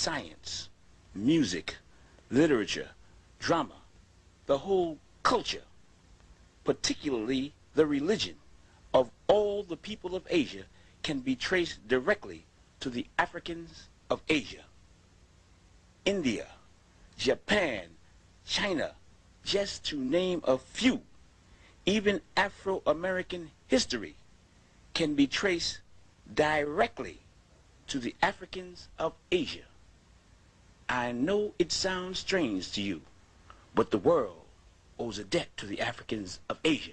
science, music, literature, drama, the whole culture, particularly the religion of all the people of Asia, can be traced directly to the Africans of Asia. India, Japan, China, just to name a few. Even Afro-American history can be traced directly to the Africans of Asia. I know it sounds strange to you, but the world owes a debt to the Africans of Asia.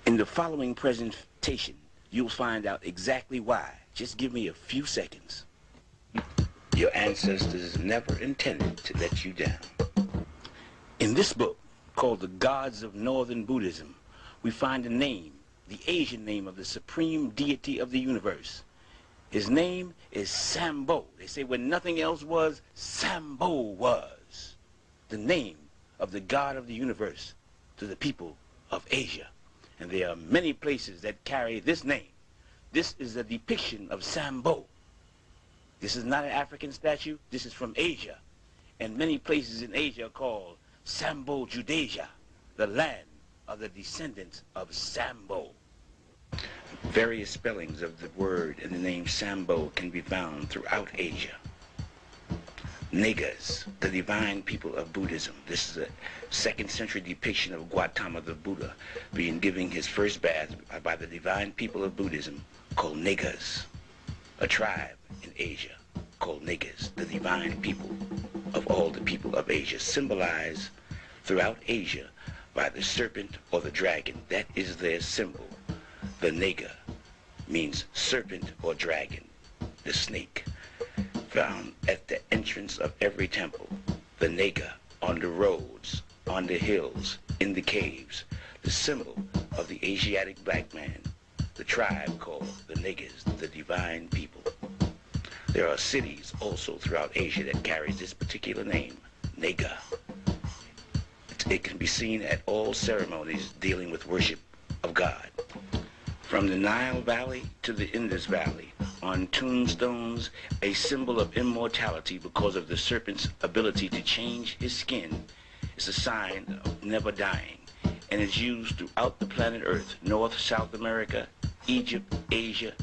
In the following presentation, you'll find out exactly why. Just give me a few seconds. Your ancestors never intended to let you down. In this book, called The Gods of Northern Buddhism, we find a name, the Asian name of the supreme deity of the universe. His name is Sambho. They say when nothing else was, Sambho was the name of the God of the universe to the people of Asia. And there are many places that carry this name. This is a depiction of Sambho. This is not an African statue. This is from Asia. And many places in Asia are called Sambho Judasia, the land of the descendants of Sambho. Various spellings of the word and the name Sambho can be found throughout Asia. Negas, the divine people of Buddhism. This is a 2nd century depiction of Gautama the Buddha being given his first bath by the divine people of Buddhism called Negas, a tribe in Asia called Negas, the divine people of all the people of Asia, symbolized throughout Asia by the serpent or the dragon. That is their symbol. The Nega means serpent or dragon, the snake, found at the entrance of every temple. The Nega on the roads, on the hills, in the caves, the symbol of the Asiatic black man, the tribe called the Negas, the divine people. There are cities also throughout Asia that carries this particular name, Nega. It can be seen at all ceremonies dealing with worship of God. From the Nile Valley to the Indus Valley, on tombstones, a symbol of immortality because of the serpent's ability to change his skin is a sign of never dying, and is used throughout the planet Earth, North, South America, Egypt, Asia,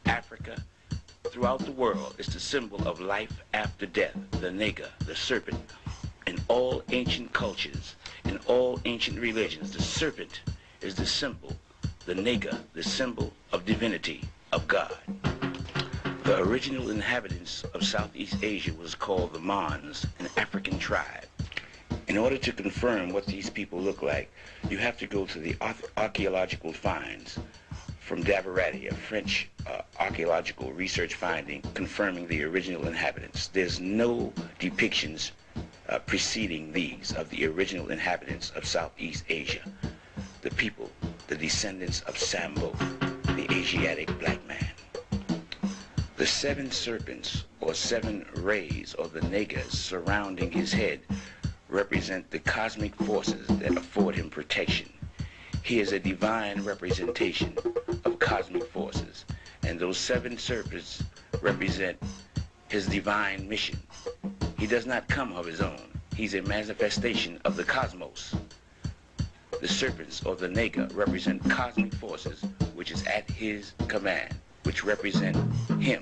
Africa, throughout the world. It's the symbol of life after death, the Nega, the serpent. In all ancient cultures, in all ancient religions, the serpent is the symbol, the Nega, the symbol of divinity, of God. The original inhabitants of Southeast Asia was called the Mons, an African tribe. In order to confirm what these people look like, you have to go to the archaeological finds from Dabarati, a French archaeological research finding confirming the original inhabitants. There's no depictions preceding these of the original inhabitants of Southeast Asia, the people, the descendants of Sambho, the Asiatic black man. The 7 serpents, or 7 rays, or the Negas surrounding his head, represent the cosmic forces that afford him protection. He is a divine representation of cosmic forces, and those 7 serpents represent his divine mission. He does not come of his own. He's a manifestation of the cosmos. The serpents, or the Nega, represent cosmic forces which is at his command, which represent him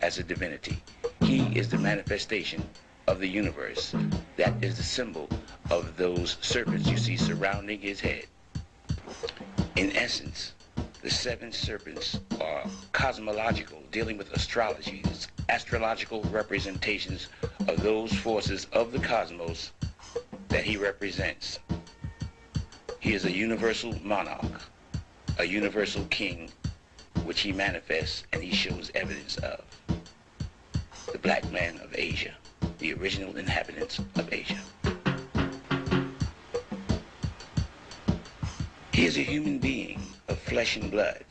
as a divinity. He is the manifestation of the universe. That is the symbol of those serpents you see surrounding his head. In essence, the 7 serpents are cosmological, dealing with astrology, astrological representations of those forces of the cosmos that he represents. He is a universal monarch, a universal king, which he manifests and he shows evidence of. The black man of Asia, the original inhabitants of Asia. He is a human being of flesh and blood.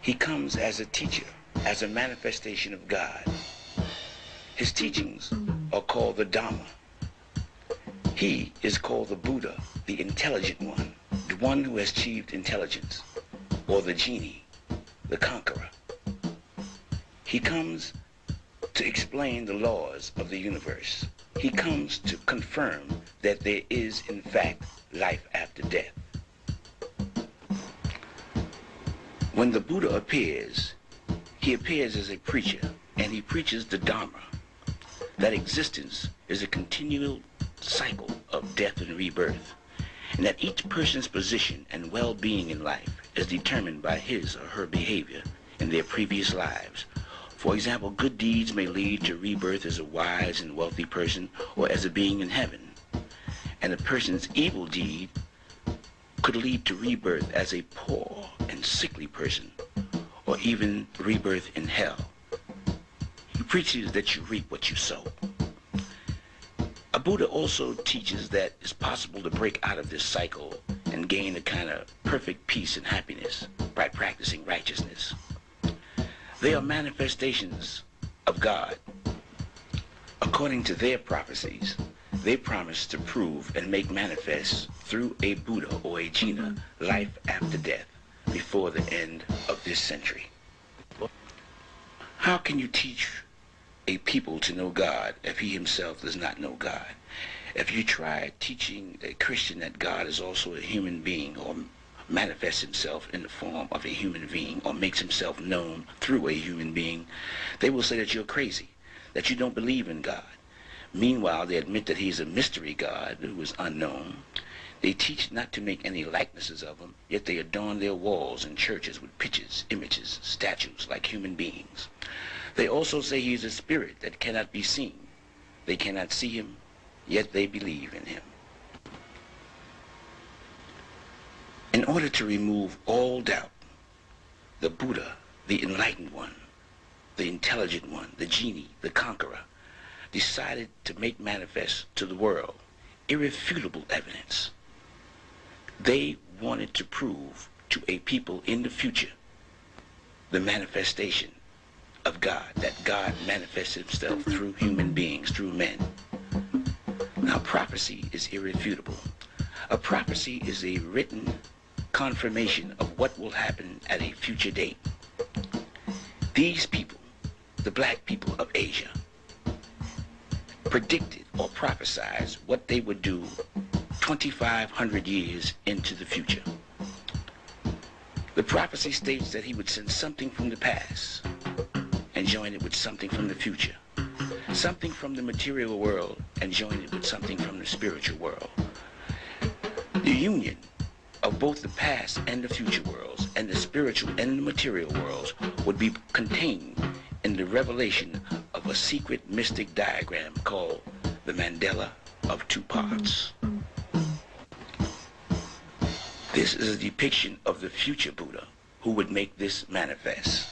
He comes as a teacher, as a manifestation of God. His teachings are called the Dhamma. He is called the Buddha, the intelligent one, the one who has achieved intelligence, or the genie, the conqueror. He comes to explain the laws of the universe. He comes to confirm that there is, in fact, life after death. When the Buddha appears, he appears as a preacher, and he preaches the Dharma, that existence is a continual cycle of death and rebirth, and that each person's position and well-being in life is determined by his or her behavior in their previous lives. For example, good deeds may lead to rebirth as a wise and wealthy person or as a being in heaven, and a person's evil deed could lead to rebirth as a poor and sickly person, or even rebirth in hell. He preaches that you reap what you sow. A Buddha also teaches that it's possible to break out of this cycle and gain a kind of perfect peace and happiness by practicing righteousness. They are manifestations of God. According to their prophecies, they promise to prove and make manifest through a Buddha or a Jina life after death before the end of this century. How can you teach a people to know God if he himself does not know God? If you try teaching a Christian that God is also a human being, or manifests himself in the form of a human being, or makes himself known through a human being, they will say that you're crazy, that you don't believe in God. Meanwhile, they admit that he's a mystery God who is unknown. They teach not to make any likenesses of him, yet they adorn their walls and churches with pictures, images, statues like human beings. They also say he is a spirit that cannot be seen. They cannot see him, yet they believe in him. In order to remove all doubt, the Buddha, the enlightened one, the intelligent one, the genie, the conqueror, decided to make manifest to the world irrefutable evidence. They wanted to prove to a people in the future the manifestation of God, that God manifests himself through human beings, through men. Now, prophecy is irrefutable. A prophecy is a written confirmation of what will happen at a future date. These people, the black people of Asia, predicted or prophesied what they would do 2,500 years into the future. The prophecy states that he would send something from the past and join it with something from the future, something from the material world and join it with something from the spiritual world. The union of both the past and the future worlds, and the spiritual and the material worlds, would be contained in the revelation of a secret mystic diagram called the Mandala of two parts. This is a depiction of the future Buddha who would make this manifest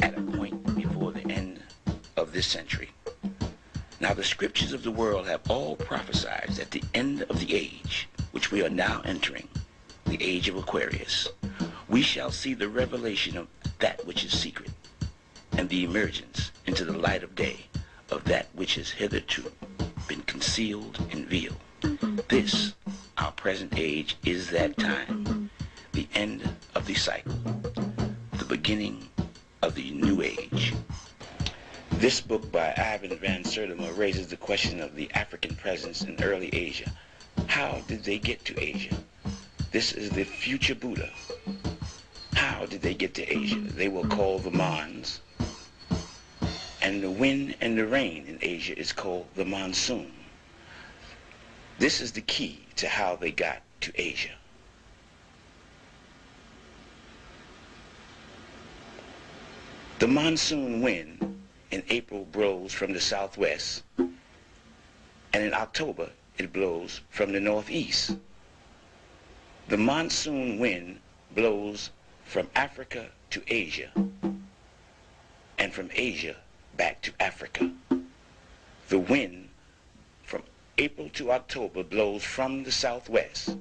at a point before the end of this century. Now, the scriptures of the world have all prophesied that the end of the age, which we are now entering, the age of Aquarius, we shall see the revelation of that which is secret, and the emergence into the light of day of that which has hitherto been concealed and veiled. This, our present age, is that time, the end of the cycle, the beginning of the new age. This book by Ivan van Sertima raises the question of the African presence in early Asia. How did they get to Asia? This is the future Buddha. How did they get to Asia? They were called the Mons, and the wind and the rain in Asia is called the monsoon. This is the key to how they got to Asia. The monsoon wind in April blows from the southwest, and in October it blows from the northeast. The monsoon wind blows from Africa to Asia, and from Asia back to Africa. The wind from April to October blows from the southwest,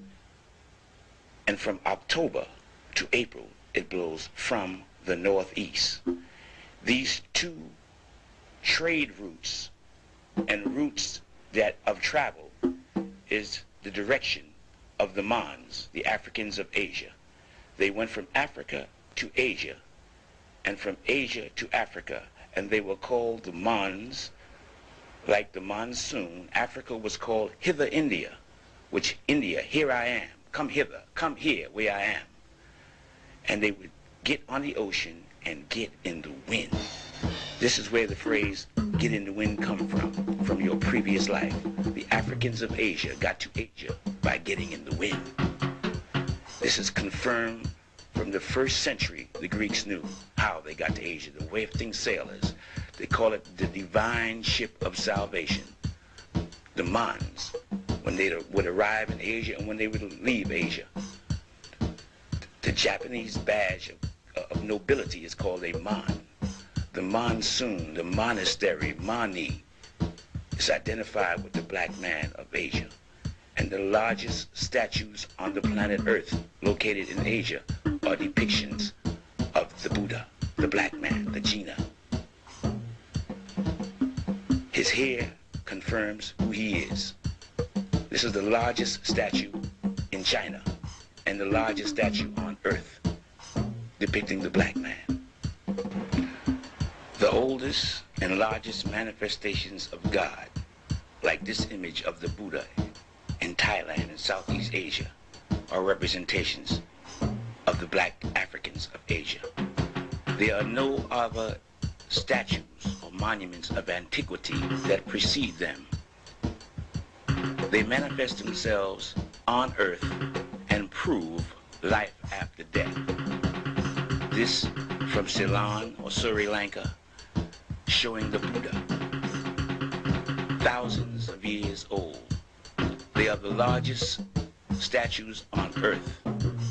and from October to April it blows from the northeast. These two trade routes and routes that of travel is the direction of the Mons, the Africans of Asia. They went from Africa to Asia, and from Asia to Africa, and they were called the Mons. Like the monsoon, Africa was called Hither India, which India, here I am, come hither, come here where I am. And they would get on the ocean and get in the wind. This is where the phrase get in the wind come from your previous life. The Africans of Asia got to Asia by getting in the wind. This is confirmed from the 1st century. The Greeks knew how they got to Asia, the wafting sailors. They call it the divine ship of salvation. The Mons, when they would arrive in Asia and when they would leave Asia. The Japanese badge of nobility is called a Mon. The monsoon, the monastery, Mani, is identified with the black man of Asia. And the largest statues on the planet Earth located in Asia are depictions of the Buddha, the black man, the Jinnah. His hair confirms who he is. This is the largest statue in China and the largest statue on Earth depicting the black man. The oldest and largest manifestations of God, like this image of the Buddha in Thailand and Southeast Asia, are representations of the black Africans of Asia. There are no other statues or monuments of antiquity that precede them. They manifest themselves on Earth and prove life after death. This from Ceylon or Sri Lanka, showing the Buddha, thousands of years old. They are the largest statues on Earth,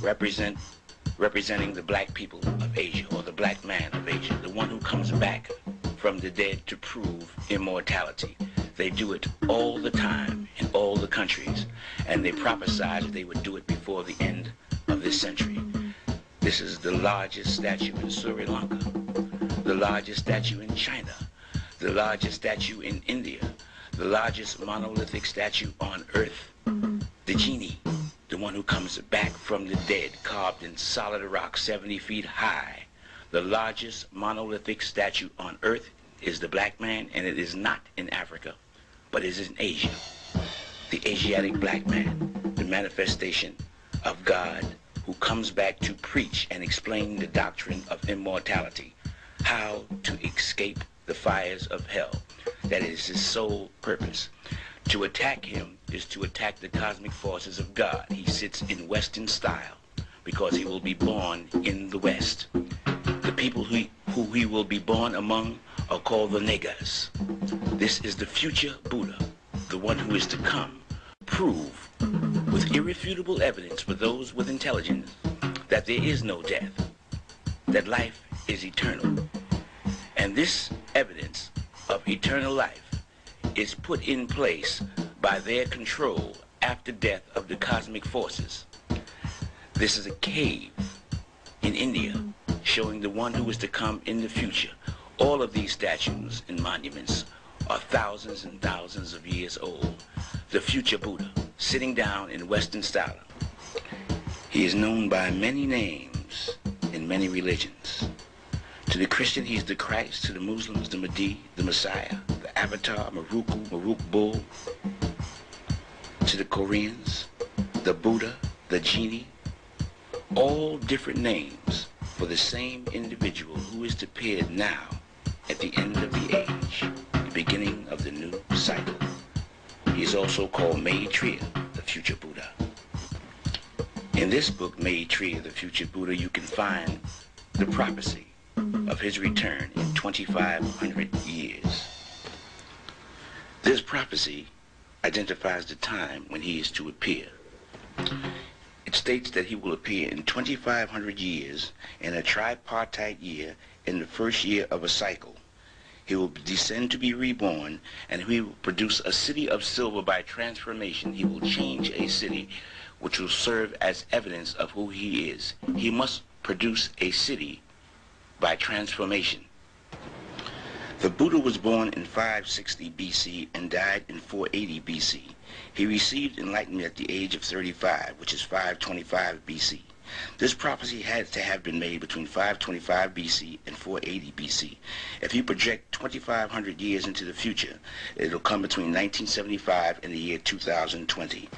representing the black people of Asia, or the black man of Asia, the one who comes back from the dead to prove immortality. They do it all the time in all the countries, and they prophesied that they would do it before the end of this century. This is the largest statue in Sri Lanka, the largest statue in China, the largest statue in India, the largest monolithic statue on Earth, the genie, the one who comes back from the dead, carved in solid rock 70 feet high. The largest monolithic statue on Earth is the black man, and it is not in Africa, but it is in Asia. The Asiatic black man, the manifestation of God who comes back to preach and explain the doctrine of immortality, how to escape the fires of hell. That is his sole purpose. To attack him is to attack the cosmic forces of God. He sits in Western style because he will be born in the West. The people who he will be born among are called the niggas. This is the future Buddha, the one who is to come, prove with irrefutable evidence for those with intelligence that there is no death, that life is eternal. And this evidence of eternal life is put in place by their control after death of the cosmic forces. This is a cave in India showing the one who is to come in the future. All of these statues and monuments are thousands and thousands of years old. The future Buddha, sitting down in Western style. He is known by many names in many religions. To the Christian, he's the Christ. To the Muslims, the Mahdi, the Messiah, the Avatar, Maruk Bull. To the Koreans, the Buddha, the Genie. All different names for the same individual who is to appear now at the end of the age, the beginning of the new cycle. He is also called Maitreya, the future Buddha. In this book, Maitreya, the future Buddha, you can find the prophecy of his return in 2,500 years. This prophecy identifies the time when he is to appear. It states that he will appear in 2,500 years in a tripartite year in the first year of a cycle. He will descend to be reborn, and he will produce a city of silver by transformation. He will change a city which will serve as evidence of who he is. He must produce a city by transformation. The Buddha was born in 560 BC and died in 480 BC. He received enlightenment at the age of 35, which is 525 BC. This prophecy had to have been made between 525 BC and 480 BC. If you project 2,500 years into the future, it'll come between 1975 and the year 2020.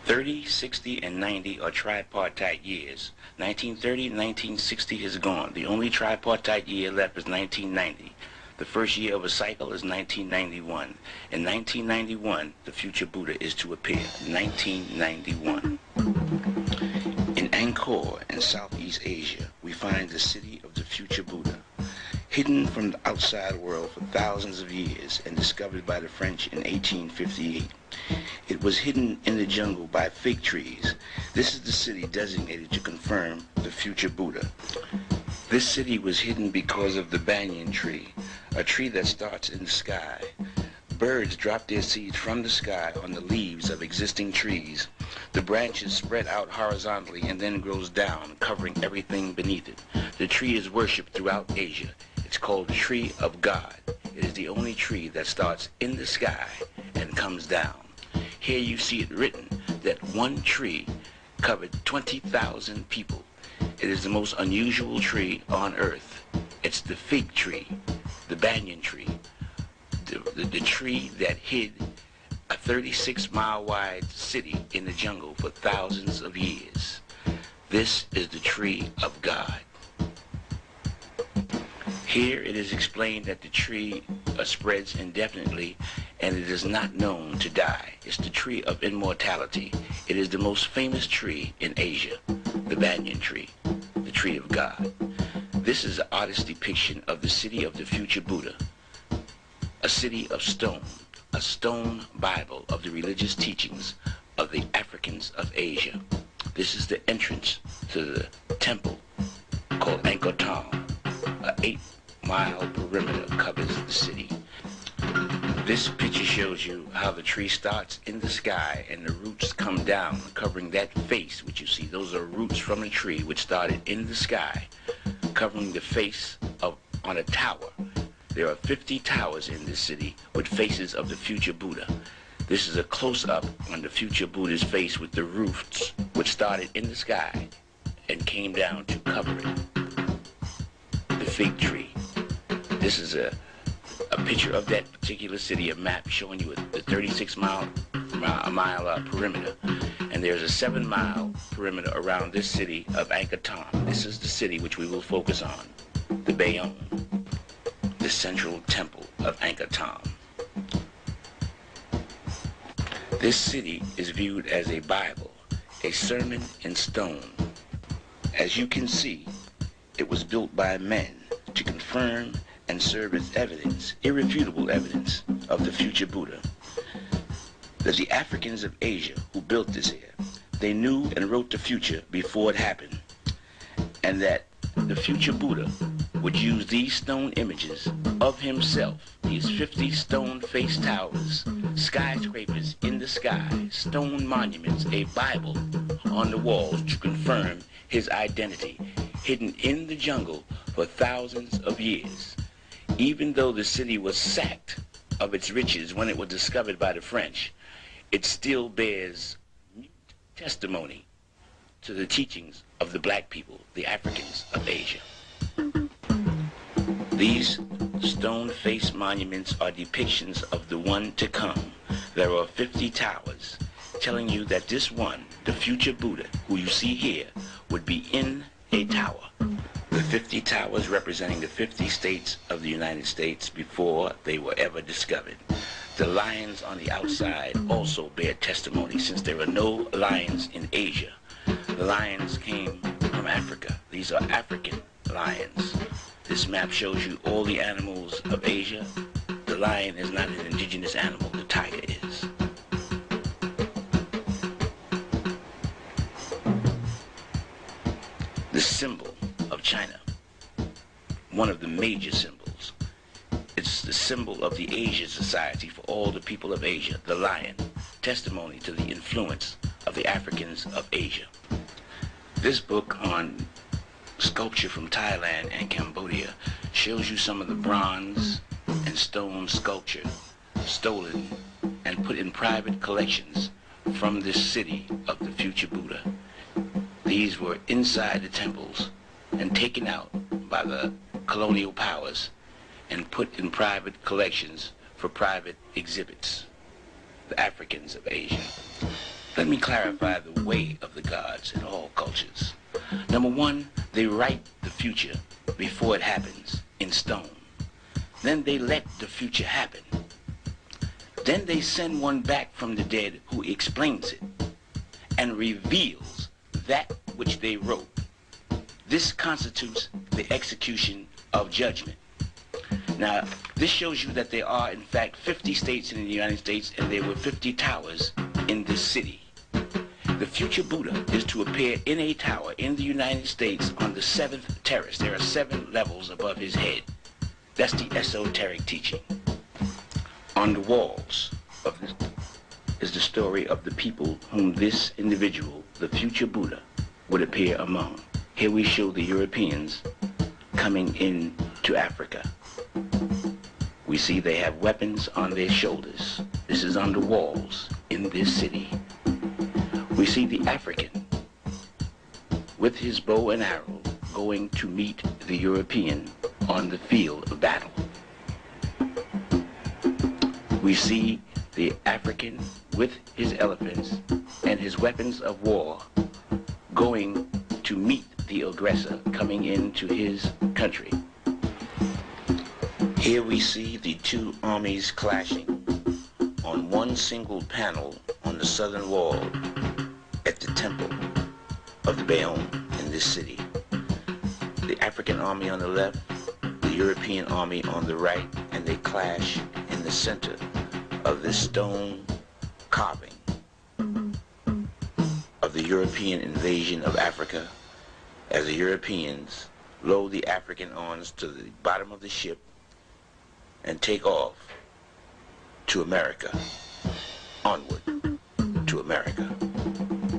30, 60, and 90 are tripartite years. 1930 and 1960 is gone. The only tripartite year left is 1990. The first year of a cycle is 1991. In 1991, the future Buddha is to appear. 1991. In Angkor in Southeast Asia, we find the city of the future Buddha, hidden from the outside world for thousands of years and discovered by the French in 1858. It was hidden in the jungle by fig trees. This is the city designated to confirm the future Buddha. This city was hidden because of the banyan tree, a tree that starts in the sky. Birds drop their seeds from the sky on the leaves of existing trees. The branches spread out horizontally and then grows down, covering everything beneath it. The tree is worshipped throughout Asia. It's called the tree of God. It is the only tree that starts in the sky and comes down. Here you see it written that one tree covered 20,000 people. It is the most unusual tree on earth. It's the fig tree, the banyan tree, the tree that hid a 36-mile wide city in the jungle for thousands of years. This is the tree of God. Here it is explained that the tree spreads indefinitely and it is not known to die. It's the tree of immortality. It is the most famous tree in Asia, the banyan tree, the tree of God. This is an artist's depiction of the city of the future Buddha, a city of stone, a stone Bible of the religious teachings of the Africans of Asia. This is the entrance to the temple called Angkor Thom. An 8-mile perimeter covers the city. This picture shows you how the tree starts in the sky and the roots come down, covering that face which you see. Those are roots from a tree which started in the sky, covering the face on a tower. There are 50 towers in this city with faces of the future Buddha. This is a close-up on the future Buddha's face with the roots which started in the sky and came down to cover it. The fig tree. This is a picture of that particular city, a map showing you the 36-mile perimeter. And there's a 7-mile perimeter around this city of Angkor Thom. This is the city which we will focus on, the Bayonne, the central temple of Angkor Thom. This city is viewed as a Bible, a sermon in stone. As you can see, it was built by men to confirm and serve as evidence, irrefutable evidence, of the future Buddha. That the Africans of Asia who built this here, they knew and wrote the future before it happened, and that the future Buddha would use these stone images of himself, these 50 stone-faced towers, skyscrapers in the sky, stone monuments, a Bible on the walls to confirm his identity, hidden in the jungle for thousands of years. Even though the city was sacked of its riches when it was discovered by the French, it still bears mute testimony to the teachings of the black people, the Africans of Asia. These stone-faced monuments are depictions of the one to come. There are 50 towers telling you that this one, the future Buddha, who you see here, would be in a tower. The 50 towers representing the 50 states of the United States before they were ever discovered. The lions on the outside also bear testimony, since there are no lions in Asia. The lions came from Africa. These are African lions. This map shows you all the animals of Asia. The lion is not an indigenous animal, the tiger is. The symbol of China, one of the major symbols. It's the symbol of the Asia Society for all the people of Asia, the lion, testimony to the influence of the Africans of Asia. This book on sculpture from Thailand and Cambodia shows you some of the bronze and stone sculpture stolen and put in private collections from this city of the future Buddha. These were inside the temples and taken out by the colonial powers and put in private collections for private exhibits. The Africans of Asia. Let me clarify the way of the gods in all cultures. Number one, they write the future before it happens in stone. Then they let the future happen. Then they send one back from the dead who explains it and reveals that which they wrote. This constitutes the execution of judgment. Now, this shows you that there are, in fact, 50 states in the United States, and there were 50 towers in this city. The future Buddha is to appear in a tower in the United States on the 7th terrace. There are 7 levels above his head. That's the esoteric teaching. On the walls of this is the story of the people whom this individual, the future Buddha, would appear among. Here we show the Europeans coming into Africa. We see they have weapons on their shoulders. This is on the walls in this city. We see the African with his bow and arrow going to meet the European on the field of battle. We see the African with his elephants and his weapons of war going to meet the aggressor coming into his country. Here we see the two armies clashing on one single panel on the southern wall at the temple of the Bayonne in this city. The African army on the left, the European army on the right, and they clash in the center of this stone carving of the European invasion of Africa, as the Europeans load the African arms to the bottom of the ship and take off to America, onward to America.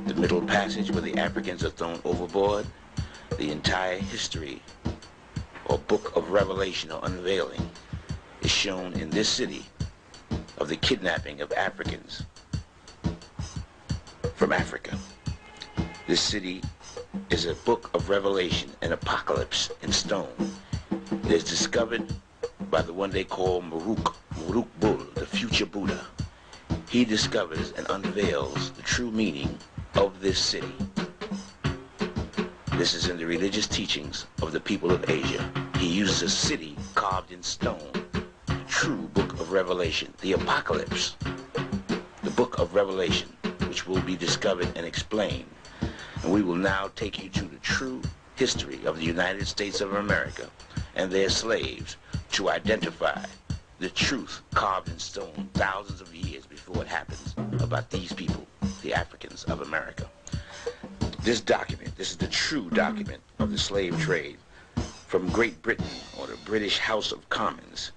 The middle passage where the Africans are thrown overboard, the entire history or book of revelation or unveiling is shown in this city of the kidnapping of Africans from Africa. This city is a book of revelation, an apocalypse in stone. It is discovered by the one they call Maruk Bull, the future Buddha. He discovers and unveils the true meaning of this city. This is in the religious teachings of the people of Asia. He uses a city carved in stone, the true book of Revelation, the apocalypse, the book of Revelation, which will be discovered and explained. And we will now take you to the true history of the United States of America and their slaves to identify the truth carved in stone thousands of years before it happens about these people, the Africans of America. This document, this is the true document of the slave trade from Great Britain or the British House of Commons.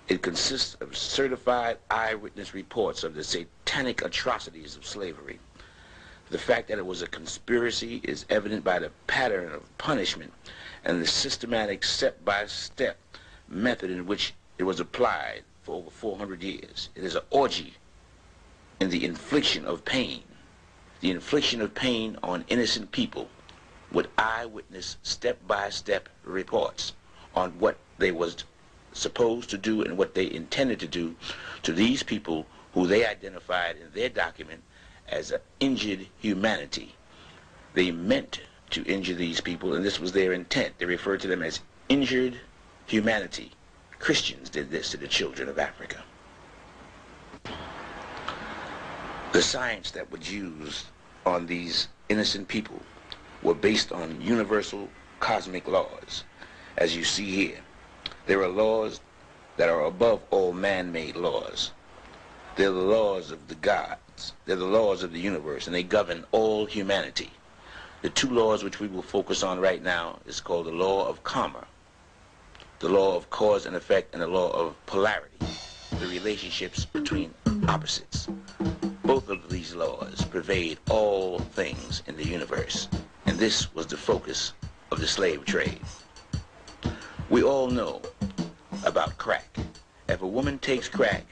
It consists of certified eyewitness reports of the satanic atrocities of slavery. The fact that it was a conspiracy is evident by the pattern of punishment and the systematic step-by-step method in which it was applied for over 400 years. It is an orgy in the infliction of pain. The infliction of pain on innocent people with eyewitness step-by-step reports on what they was supposed to do and what they intended to do to these people who they identified in their document as an injured humanity. They meant to injure these people, and this was their intent. They referred to them as injured humanity. Christians did this to the children of Africa. The science that was used on these innocent people were based on universal cosmic laws. As you see here, there are laws that are above all man-made laws. They're the laws of the gods. They're the laws of the universe, and they govern all humanity. The two laws which we will focus on right now is called the law of karma, the law of cause and effect, and the law of polarity, the relationships between opposites. Both of these laws pervade all things in the universe, and this was the focus of the slave trade. We all know about crack. If a woman takes crack,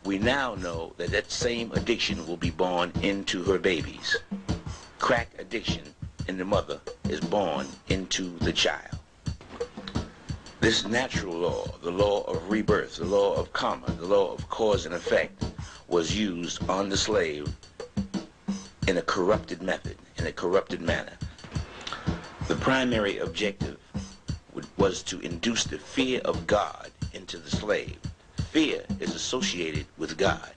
we now know that that same addiction will be born into her babies. Crack addiction in the mother is born into the child. This natural law, the law of rebirth, the law of karma, the law of cause and effect, was used on the slave in a corrupted method, in a corrupted manner. The primary objective was to induce the fear of God into the slave. Fear is associated with God.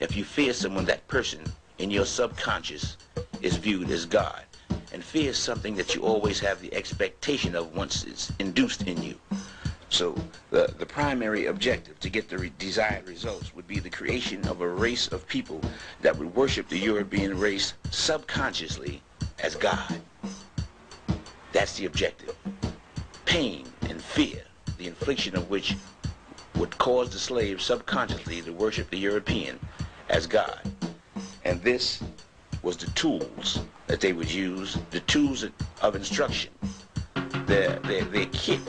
If you fear someone, that person in your subconscious is viewed as God. And fear is something that you always have the expectation of once it's induced in you. So the primary objective to get the desired results would be the creation of a race of people that would worship the European race subconsciously as God. That's the objective. Pain and fear, the infliction of which would cause the slave subconsciously to worship the European as God. And this was the tools that they would use, the tools of instruction, their kit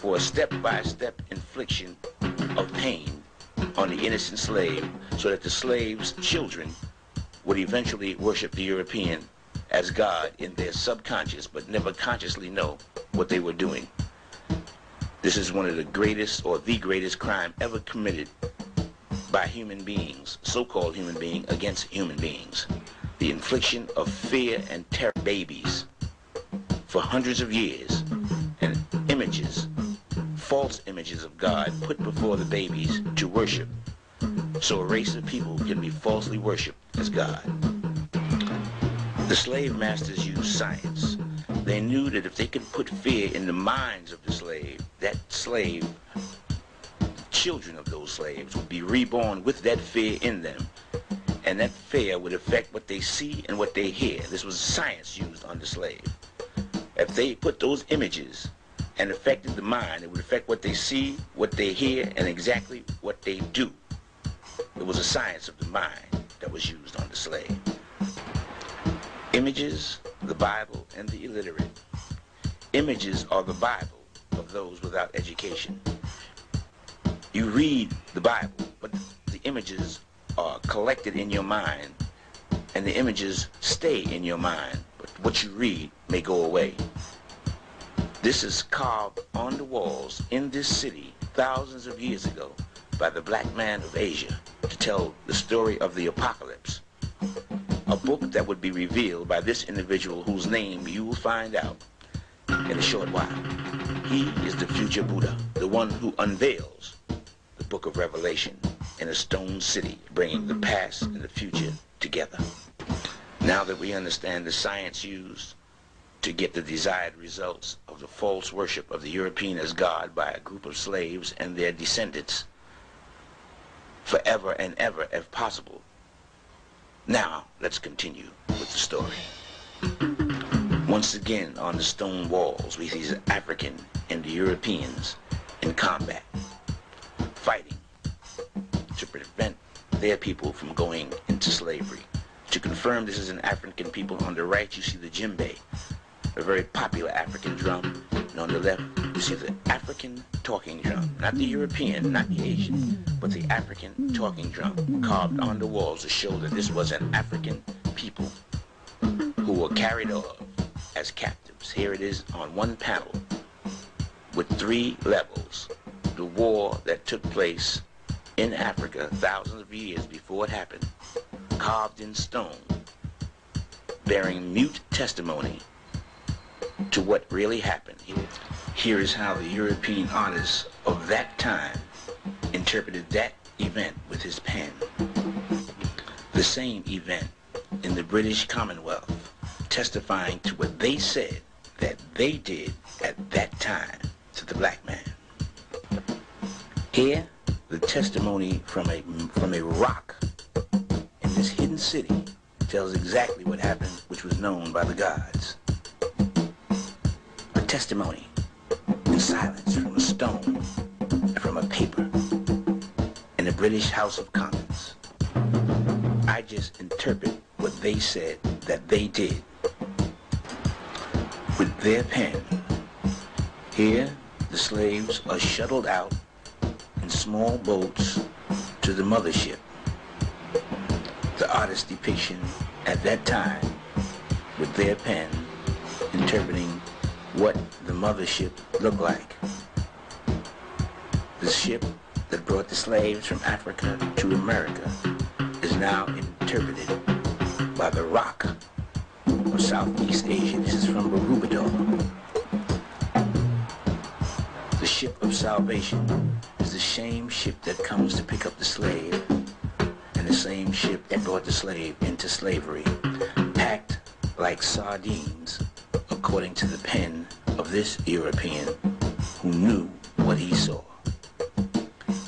for a step-by-step infliction of pain on the innocent slave, so that the slave's children would eventually worship the European as God in their subconscious, but never consciously know what they were doing. This is one of the greatest, or the greatest crime ever committed by human beings, so-called human beings, against human beings. The infliction of fear and terror babies for hundreds of years, and images, false images of God put before the babies to worship, so a race of people can be falsely worshipped as God. The slave masters used science. They knew that if they could put fear in the minds of the slave, that slave, children of those slaves, would be reborn with that fear in them, and that fear would affect what they see and what they hear. This was science used on the slave. If they put those images and affected the mind, it would affect what they see, what they hear, and exactly what they do. It was a science of the mind that was used on the slave. Images, the Bible, and the illiterate. Images are the Bible of those without education. You read the Bible, but the images are collected in your mind, and the images stay in your mind, but what you read may go away. This is carved on the walls in this city thousands of years ago by the black man of Asia to tell the story of the apocalypse. A book that would be revealed by this individual whose name you will find out in a short while. He is the future Buddha, the one who unveils the book of Revelation in a stone city, bringing the past and the future together. Now that we understand the science used to get the desired results of the false worship of the European as God by a group of slaves and their descendants, forever and ever if possible. Now, let's continue with the story. Once again, on the stone walls, we see the African and the Europeans in combat, fighting to prevent their people from going into slavery. To confirm this is an African people, on the right you see the djembe, a very popular African drum, and on the left you see the African talking drum, not the European, not the Asian, but the African talking drum carved on the walls to show that this was an African people who were carried off as captives. Here it is on one panel with 3 levels. The war that took place in Africa thousands of years before it happened, carved in stone, bearing mute testimony to what really happened. Here is how the European artists of that time interpreted that event with his pen. The same event in the British Commonwealth, testifying to what they said that they did at that time to the black man. Here, the testimony from a rock in this hidden city tells exactly what happened, which was known by the gods. A testimony in silence from a stone, from a paper, in the British House of Commons. I just interpret what they said that they did with their pen. Here, the slaves are shuttled out in small boats to the mothership. The artist's depiction at that time with their pen interpreting what the mothership looked like. The ship that brought the slaves from Africa to America is now interpreted by the rock of Southeast Asia. This is from Barubador. The ship of salvation is the same ship that comes to pick up the slave, and the same ship that brought the slave into slavery, packed like sardines, according to the pen of this European who knew what he saw.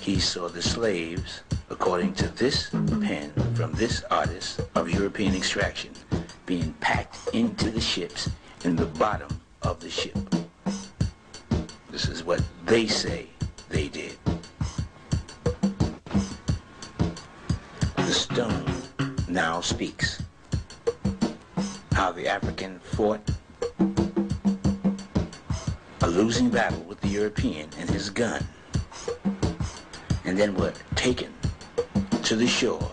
He saw the slaves, according to this pen from this artist of European extraction, being packed into the ships in the bottom of the ship. This is what they say they did. The stone now speaks. How the African fought a losing battle with the European and his gun, and then were taken to the shore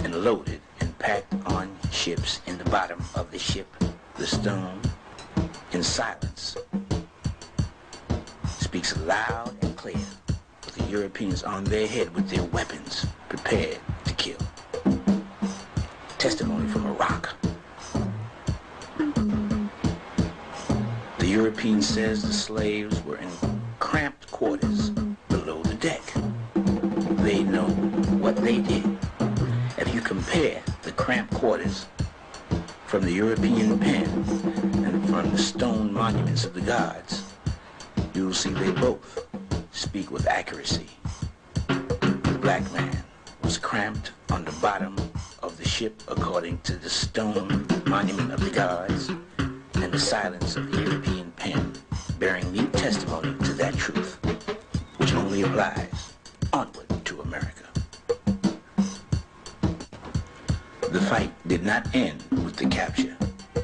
and loaded and packed on ships in the bottom of the ship. The stone, in silence, speaks loud and clear, with the Europeans on their head with their weapons prepared to kill. Testimony from a rock. The European says the slaves were in cramped quarters below the deck. They know what they did. If you compare the cramped quarters from the European pen and from the stone monuments of the gods, you will see they both speak with accuracy. The black man was cramped on the bottom of the ship according to the stone monument of the gods, and the silence of the European pen bearing mute testimony to that truth, which only applies onward to America. The fight did not end with the capture.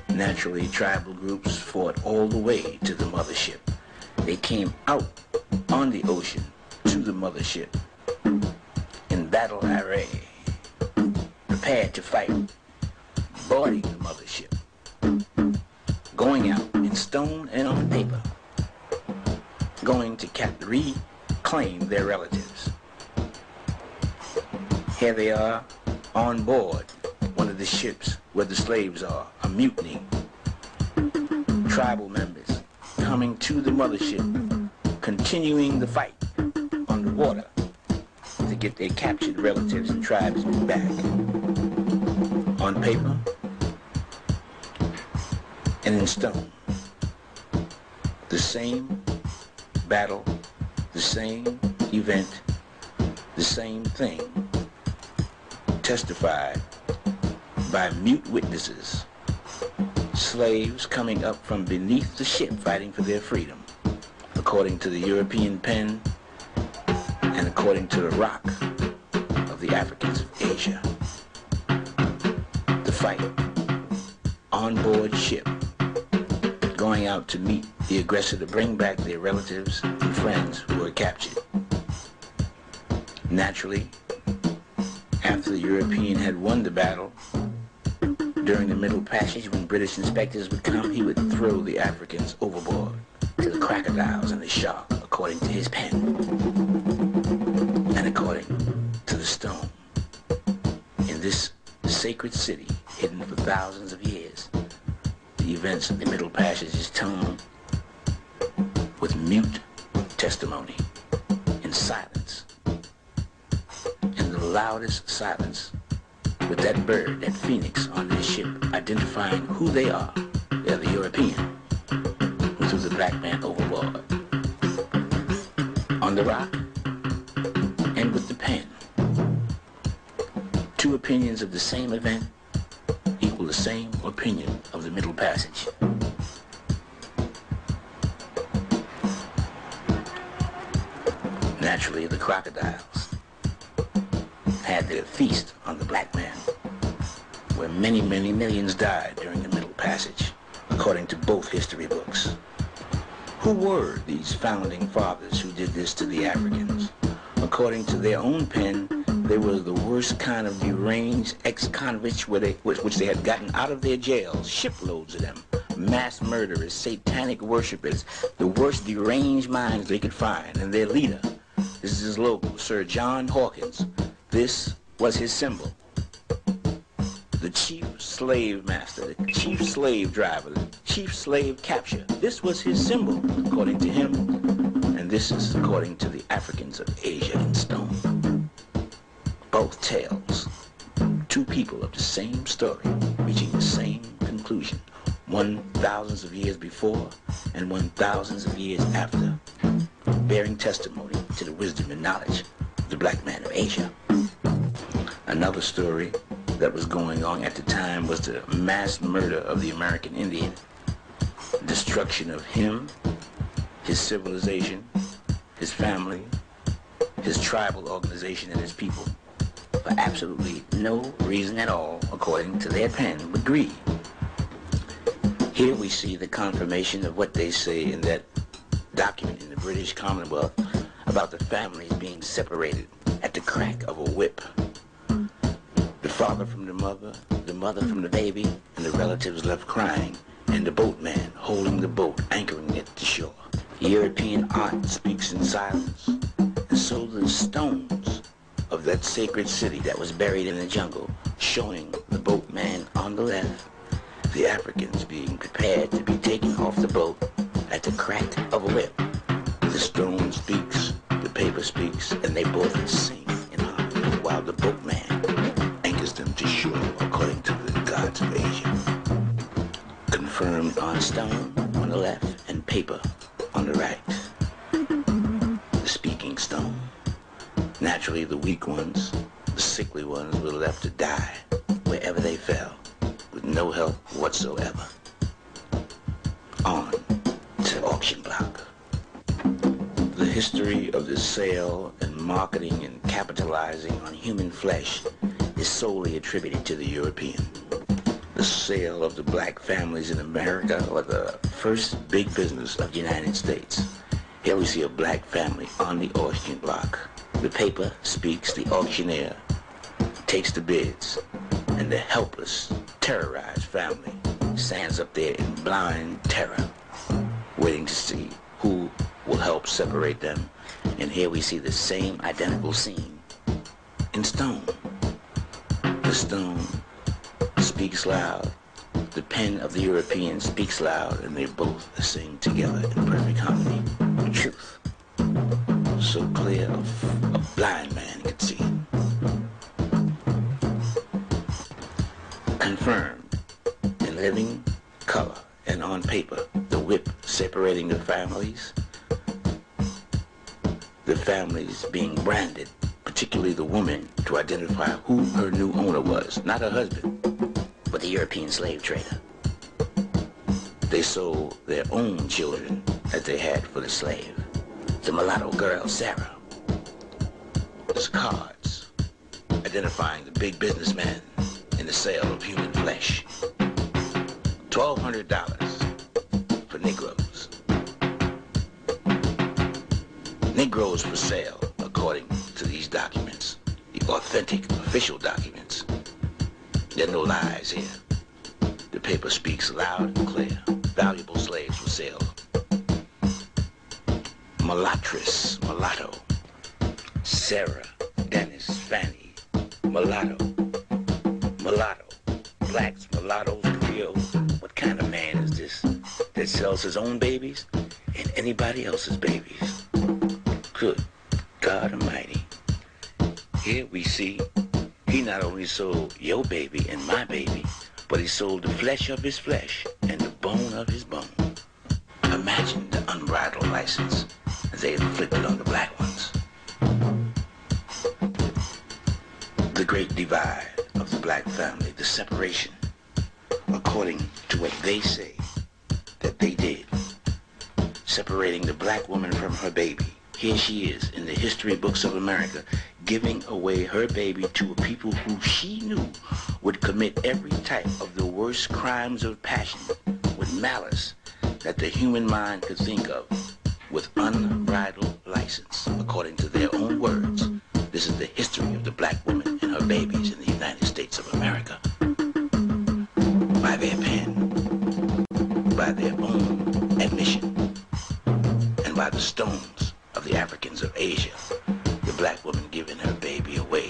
Naturally, tribal groups fought all the way to the mothership. They came out on the ocean to the mothership in battle array, prepared to fight, boarding the mothership, going out in stone and on paper, going to reclaim their relatives. Here they are on board one of the ships where the slaves are, a mutiny. Tribal members coming to the mothership, continuing the fight on the water to get their captured relatives and tribesmen back. On paper and in stone. The same battle, the same event, the same thing, testified by mute witnesses. Slaves coming up from beneath the ship fighting for their freedom, according to the European pen and according to the rock of the Africans of Asia. The fight on board ship, going out to meet the aggressor to bring back their relatives and friends who were captured. Naturally, after the European had won the battle, during the Middle Passage, when British inspectors would come, he would throw the Africans overboard to the crocodiles and the shark, according to his pen and according to the stone. In this sacred city, hidden for thousands of years, the events of the Middle Passage is told with mute testimony, in silence, in the loudest silence, with that bird, that phoenix on their ship, identifying who they are. They're the European who threw the black man overboard. On the rock and with the pen, two opinions of the same event equal the same opinion of the Middle Passage. Naturally, the crocodiles had their feast on the black man, where many, many millions died during the Middle Passage, according to both history books. Who were these founding fathers who did this to the Africans? According to their own pen, they were the worst kind of deranged ex-convicts which they had gotten out of their jails, shiploads of them, mass murderers, satanic worshipers, the worst deranged minds they could find, and their leader. This is his logo, Sir John Hawkins. This was his symbol. The chief slave master, the chief slave driver, the chief slave capture. This was his symbol, according to him, and this is according to the Africans of Asia in stone. Both tales, two people of the same story, reaching the same conclusion, one thousands of years before and one thousands of years after, bearing testimony to the wisdom and knowledge of the black man of Asia. Another story that was going on at the time was the mass murder of the American Indian, destruction of him, his civilization, his family, his tribal organization, and his people, for absolutely no reason at all, according to their pen, but greed. Here we see the confirmation of what they say in that document in the British Commonwealth about the families being separated at the crack of a whip. The father from the mother from the baby, and the relatives left crying, and the boatman holding the boat, anchoring it to shore. European art speaks in silence, and so the stones of that sacred city that was buried in the jungle, showing the boatman on the left, the Africans being prepared to be taken off the boat at the crack of a whip. The stone speaks, the paper speaks, and they both sing in harmony, while the boatman anchors them to shore according to the gods of Asia. Confirmed on stone on the left and paper on the right. The speaking stone. Naturally, the weak ones, the sickly ones, were left to die wherever they fell, with no help whatsoever. On to auction block. The history of the sale and marketing and capitalizing on human flesh is solely attributed to the European. The sale of the black families in America was the first big business of the United States. Here we see a black family on the auction block. The paper speaks, the auctioneer takes the bids, and the helpless, terrorized family stands up there in blind terror, waiting to see who will help separate them. And here we see the same identical scene in stone. The stone speaks loud, the pen of the European speaks loud, and they both sing together in perfect harmony. Truth, so clear a blind man could see. Confirmed in living color and on paper, the whip separating the families being branded, particularly the woman, to identify who her new owner was, not her husband, but the European slave trader. They sold their own children as they had for the slave. The mulatto girl, Sarah. There's cards identifying the big businessman in the sale of human flesh. $1,200 for Negroes. Negroes for sale, according to these documents, the authentic official documents. There are no lies here. The paper speaks loud and clear. Valuable slaves for sale. Mulattress, mulatto. Sarah, Dennis, Fanny, mulatto. Mulatto. Blacks, mulattoes, Creoles. What kind of man is this that sells his own babies and anybody else's babies? Good God Almighty. Here we see he not only sold your baby and my baby, but he sold the flesh of his flesh and the bone of his bone. Imagine the unbridled license they inflicted on the black ones. The great divide of the black family, the separation, according to what they say that they did, separating the black woman from her baby. Here she is in the history books of America, giving away her baby to a people who she knew would commit every type of the worst crimes of passion with malice that the human mind could think of, with unbridled license, according to their own words. This is the history of the black woman and her babies in the United States of America, by their pen. black woman giving her baby away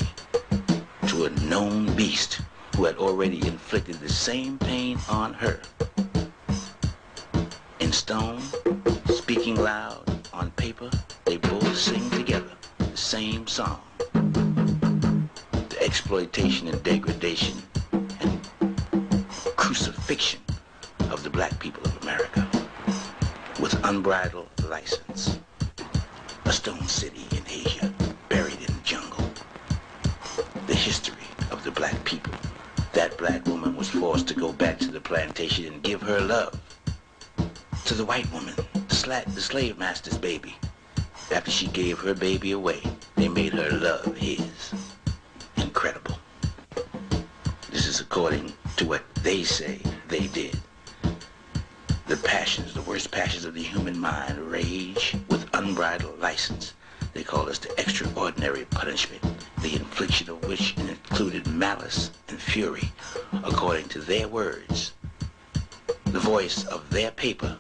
to a known beast who had already inflicted the same pain on her. In stone, speaking loud, on paper, they both sing together the same song. The exploitation and degradation and crucifixion of the black people of America with unbridled license. A stone city in Asia, buried in the jungle. The history of the black people. That black woman was forced to go back to the plantation and give her love to the white woman, the slave master's baby. After she gave her baby away, they made her love his. Incredible. This is according to what they say they did. The passions, the worst passions of the human mind, rage with unbridled license. They call this the extraordinary punishment, the infliction of which included malice and fury, according to their words. The voice of their paper.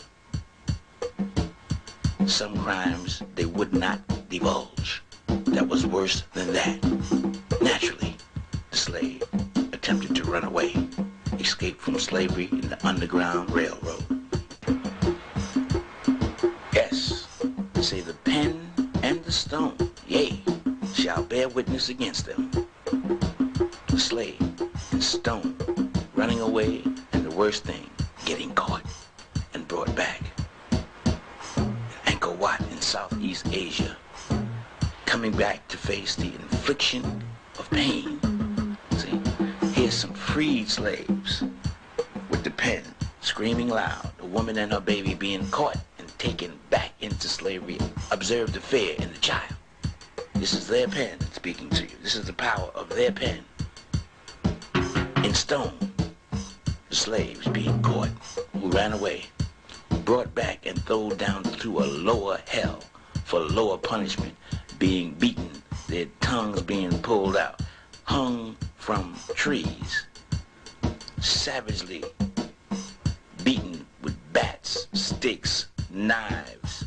Some crimes they would not divulge. That was worse than that. Naturally, the slave attempted to run away, escape from slavery in the Underground Railroad. Yes, say the pen and the stone, yea, shall bear witness against them. The slave and stone running away, and the worst thing, getting caught and brought back. Angkor Wat in Southeast Asia, coming back to face the infliction of pain. See, here's some freed slaves with the pen screaming loud, a woman and her baby being caught and taken back into slavery. Observe the fear in the child. This is their pen speaking to you. This is the power of their pen. In stone, the slaves being caught, who ran away, brought back and thrown down to a lower hell for lower punishment, being beaten, their tongues being pulled out, hung from trees, savagely beaten with bats, sticks, knives.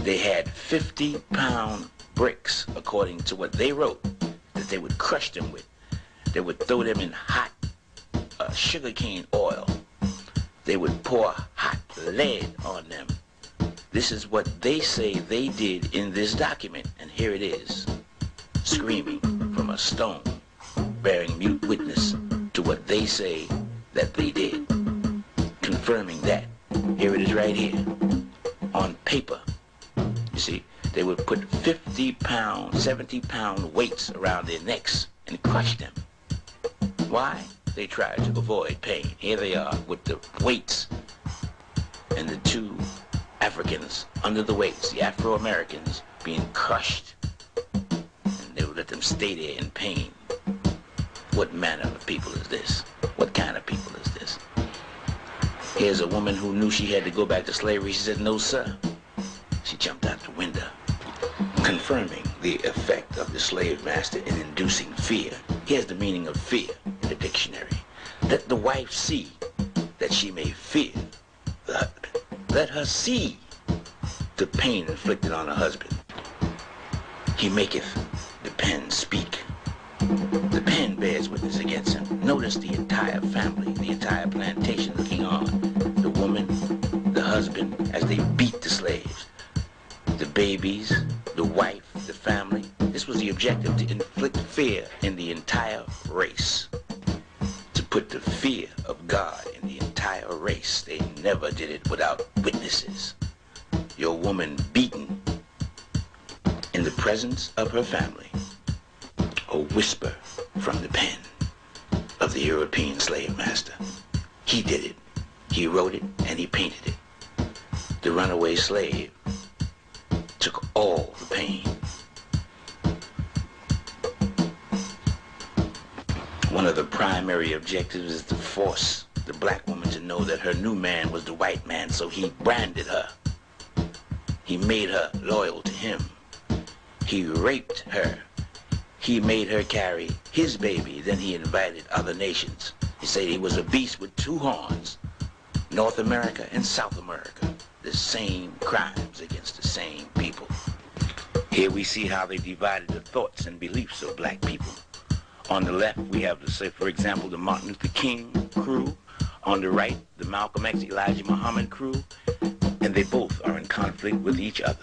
They had 50-pound bricks, according to what they wrote, that they would crush them with. They would throw them in hot sugarcane oil. They would pour hot lead on them. This is what they say they did in this document, and here it is, screaming from a stone, bearing mute witness to what they say that they did, confirming that. Here it is right here, on paper. You see, they would put 50-pound, 70-pound weights around their necks and crush them. Why? They tried to avoid pain. Here they are with the weights and the two Africans under the weights, the Afro-Americans, being crushed. And they would let them stay there in pain. What manner of people is this? What kind of people is this? Here's a woman who knew she had to go back to slavery. She said, no, sir. She jumped out the window, confirming the effect of the slave master in inducing fear. Here's the meaning of fear in the dictionary. Let the wife see that she may fear the husband. Let her see the pain inflicted on her husband. He maketh the pen speak. The pen bears witness against him. Notice the entire family, the entire plantation looking on. The woman, the husband, as they beat the slaves. The babies, the wife, the family. This was the objective, to inflict fear in the entire race. To put the fear of God in the entire race. They never did it without witnesses. Your woman beaten in the presence of her family. A whisper from the pen of the European slave master. He did it. He wrote it and he painted it. The runaway slave took all the pain. One of the primary objectives is to force the black woman to know that her new man was the white man, so he branded her. He made her loyal to him. He raped her. He made her carry his baby. Then he invited other nations. He said he was a beast with two horns. North America and South America. The same crimes against the same people. Here we see how they divided the thoughts and beliefs of black people. On the left, we have, say, for example, the Martin Luther King crew. On the right, the Malcolm X, Elijah Muhammad crew. And they both are in conflict with each other.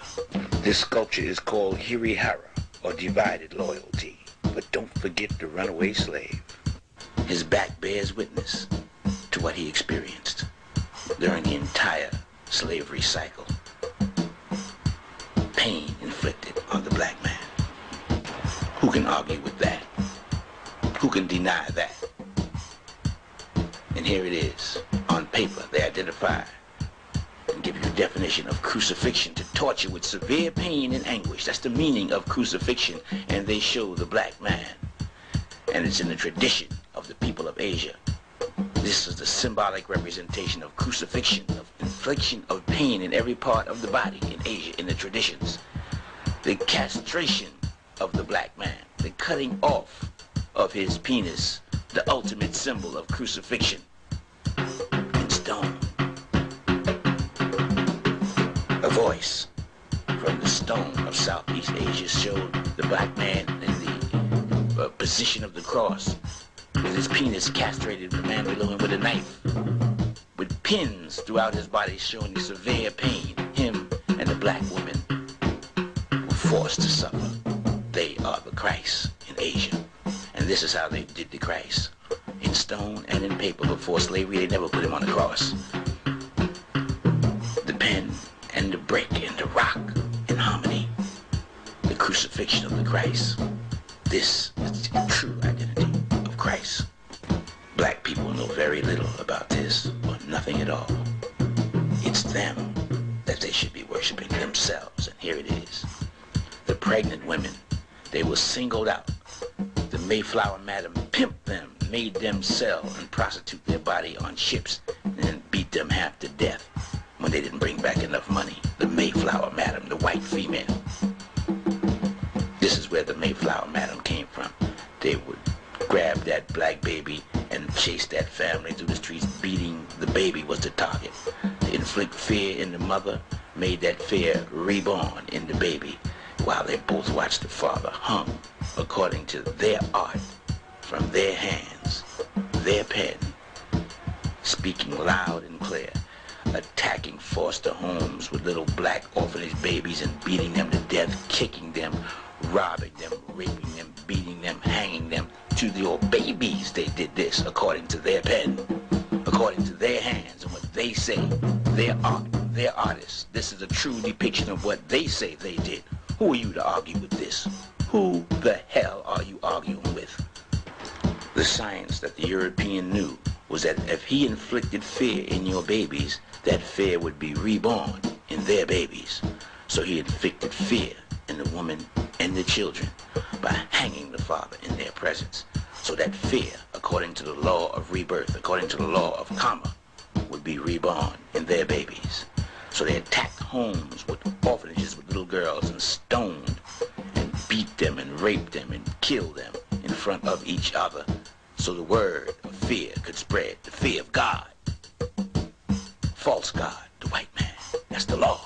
This sculpture is called Hirihara, or divided loyalty. But don't forget the runaway slave. His back bears witness to what he experienced during the entire slavery cycle. Pain inflicted on the black man. Who can argue with that? Who can deny that? And here it is. On paper, they identify and give you a definition of crucifixion: to torture with severe pain and anguish. That's the meaning of crucifixion. And they show the black man. And it's in the tradition of the people of Asia. This is the symbolic representation of crucifixion, of infliction of pain in every part of the body in Asia, in the traditions. The castration of the black man, the cutting off of his penis, the ultimate symbol of crucifixion in stone. A voice from the stone of Southeast Asia showed the black man in the position of the cross, with his penis castrated, the man below him with a knife, with pins throughout his body showing the severe pain him and the black women were forced to suffer. They are the Christ in Asia. And this is how they did the Christ. In stone and in paper. Before slavery, they never put him on the cross. The pen and the brick and the rock in harmony. The crucifixion of the Christ. This is the true identity of Christ. Black people know very little about this, or nothing at all. It's them that they should be worshiping, themselves, and here it is. The pregnant women, they were singled out. The Mayflower madam pimped them, made them sell and prostitute their body on ships, and then beat them half to death when they didn't bring back enough money. The Mayflower madam, the white female. This is where the Mayflower madam came from. They would grab that black baby and chase that family through the streets, beating the baby was the target. To inflict fear in the mother, made that fear reborn in the baby, while they both watched the father hung according to their art, from their hands, their pen, speaking loud and clear, attacking foster homes with little black orphanage babies and beating them to death, kicking them, robbing them, raping them, beating them, hanging them. To your babies, they did this according to their pen, according to their hands and what they say, their art, their artists. This is a true depiction of what they say they did. Who are you to argue with this? Who the hell are you arguing with? The science that the European knew was that if he inflicted fear in your babies, that fear would be reborn in their babies. So he inflicted fear in the woman and the children by hanging the father in their presence. So that fear, according to the law of rebirth, according to the law of karma, would be reborn in their babies. So they attacked homes with orphanages with little girls and stoned and beat them and raped them and killed them in front of each other, so the word of fear could spread, the fear of God. False God, the white man. That's the law.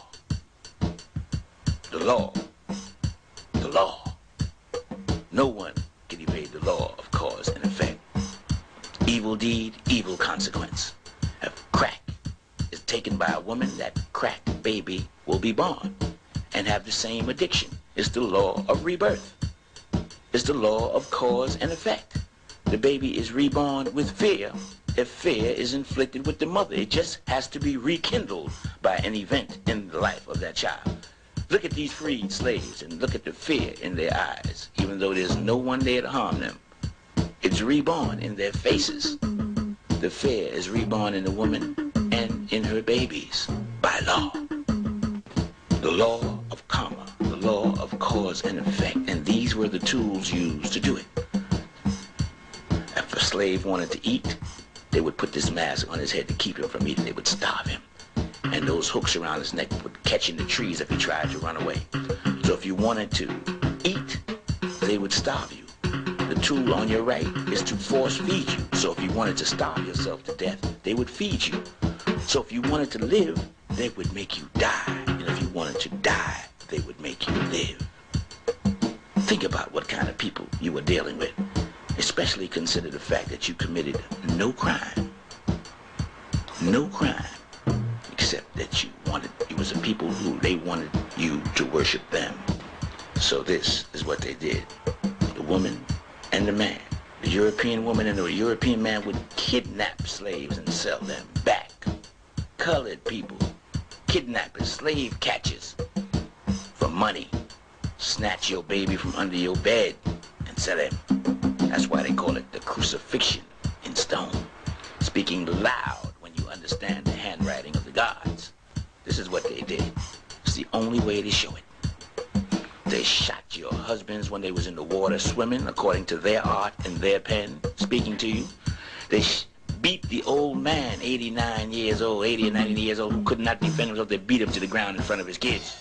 The law. The law. No one can evade the law of cause and effect. Evil deed, evil consequence. If crack is taken by a woman, that crack baby will be born and have the same addiction. It's the law of rebirth. It's the law of cause and effect. The baby is reborn with fear if fear is inflicted with the mother. It just has to be rekindled by an event in the life of that child. Look at these freed slaves and look at the fear in their eyes, even though there's no one there to harm them. It's reborn in their faces. The fear is reborn in the woman and in her babies by law. The law of karma, the law of cause and effect, and these were the tools used to do it. If a slave wanted to eat, they would put this mask on his head to keep him from eating. They would starve him. And those hooks around his neck would catch in the trees if he tried to run away. So if you wanted to eat, they would starve you. The tool on your right is to force feed you. So if you wanted to starve yourself to death, they would feed you. So if you wanted to live, they would make you die. And if you wanted to die, they would make you live. Think about what kind of people you were dealing with. Especially consider the fact that you committed no crime. No crime. Except that you was a people who they wanted you to worship them. So this is what they did. The woman and the man. The European woman and the European man would kidnap slaves and sell them back. Colored people, kidnappers, slave catchers, for money. Snatch your baby from under your bed and sell him. That's why they call it the crucifixion in stone. Speaking loud when you understand the handwriting of the gods. This is what they did. It's the only way to show it. They shot your husbands when they was in the water swimming, according to their art and their pen, speaking to you. They beat the old man, 89 years old, 80 or 90 years old, who could not defend himself. They beat him to the ground in front of his kids.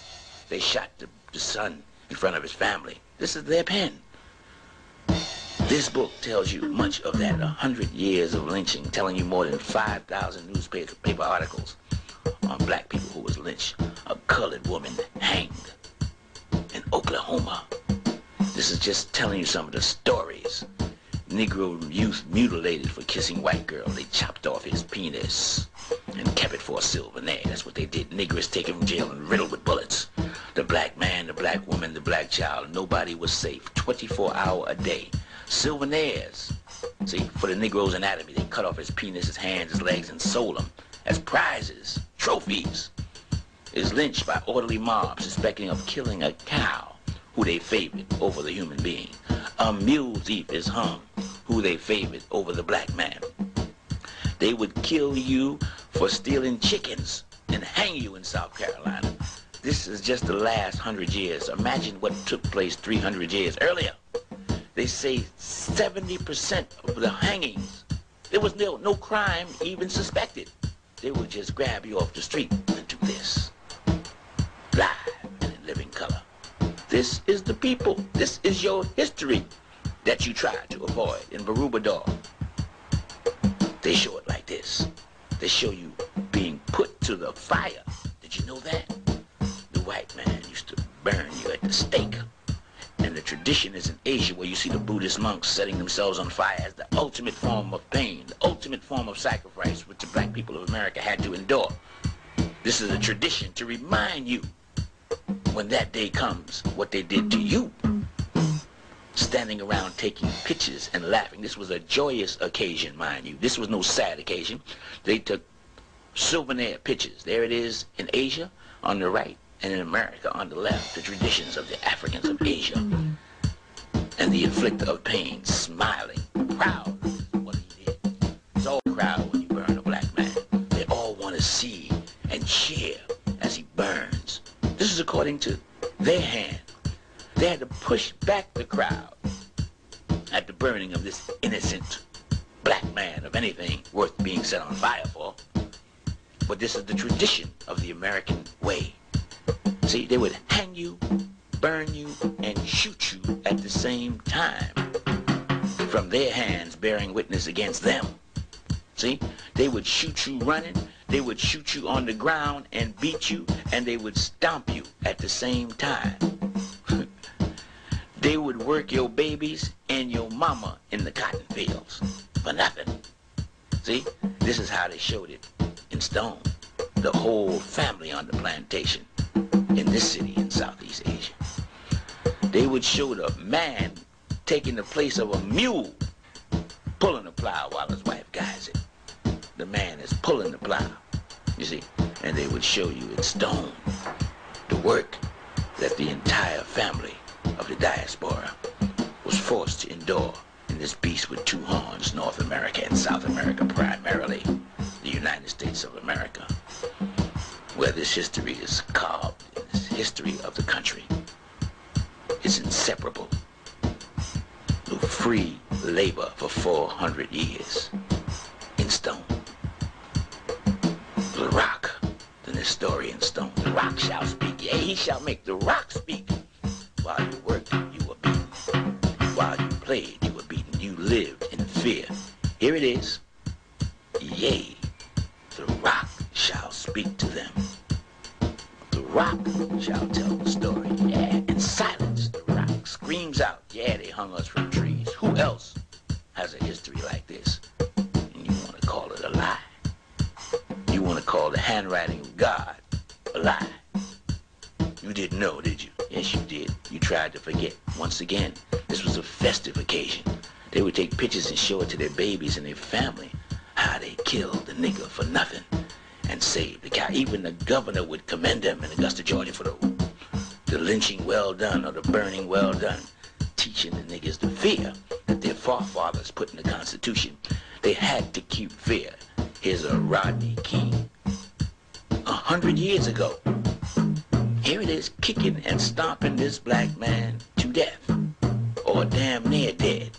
They shot the son in front of his family. This is their pen. This book tells you much of that. 100 years of lynching, telling you more than 5,000 newspaper articles on black people who was lynched. A colored woman hanged in Oklahoma. This is just telling you some of the stories. Negro youth mutilated for kissing white girl. They chopped off his penis and kept it for a souvenir. That's what they did. Negroes taken from jail and riddled with bullets. The black man, the black woman, the black child, nobody was safe. 24 hours a day. Souvenirs. See, for the Negro's anatomy, they cut off his penis, his hands, his legs, and sold them as prizes, trophies. Is lynched by orderly mobs suspecting of killing a cow who they favored over the human being. A mule thief is hung who they favored over the black man. They would kill you for stealing chickens and hang you in South Carolina. This is just the last 100 years. Imagine what took place 300 years earlier. They say 70% of the hangings, there was no crime even suspected. They would just grab you off the street and do this. Live and in living color. This is the people. This is your history that you try to avoid in Barubador. They show it like this. They show you being put to the fire. Did you know that? The white man used to burn you at the stake. And the tradition is in Asia where you see the Buddhist monks setting themselves on fire as the ultimate form of pain, the ultimate form of sacrifice which the black people of America had to endure. This is a tradition to remind you when that day comes what they did to you. Standing around taking pictures and laughing. This was a joyous occasion, mind you. This was no sad occasion. They took souvenir pictures. There it is in Asia on the right, and in America on the left, the traditions of the Africans of Asia. And the inflictor of pain, smiling, proud of what he did. It's all proud when you burn a black man. They all want to see and cheer as he burns. This is according to their hand. They had to push back the crowd at the burning of this innocent black man of anything worth being set on fire for. But this is the tradition of the American way. See, they would hang you, burn you, and shoot you at the same time from their hands bearing witness against them. See, they would shoot you running, they would shoot you on the ground and beat you, and they would stomp you at the same time. They would work your babies and your mama in the cotton fields for nothing. See, this is how they showed it in stone. The whole family on the plantation in this city in Southeast Asia. They would show the man taking the place of a mule, pulling the plow while his wife guides it. The man is pulling the plow, you see, and they would show you in stone the work that the entire family of the diaspora was forced to endure in this beast with two horns, North America and South America primarily, the United States of America, where this history is carved in this history of the country. It's inseparable. The free labor for 400 years in stone. The rock, the Nestorian stone. The rock shall speak, yea, he shall make the rock speak. While you worked, you were beaten. While you played, you were beaten. You lived in fear. Here it is. Yea, the rock shall speak to them. The rock shall tell the story. Yeah, and silence the rocks. screams out, yeah, they hung us from trees. Who else has a history like this? And you want to call it a lie. You want to call the handwriting of God a lie. You didn't know, did you? Yes, you did. You tried to forget. Once again, this was a festive occasion. They would take pictures and show it to their babies and their family, how they killed the nigger for nothing and saved the guy. Even the governor would commend them in Augusta, Georgia for the lynching well done or the burning well done, teaching the niggers the fear that their forefathers put in the Constitution. They had to keep fear. Here's a Rodney King, 100 years ago. Here it is, kicking and stomping this black man to death, or damn near dead.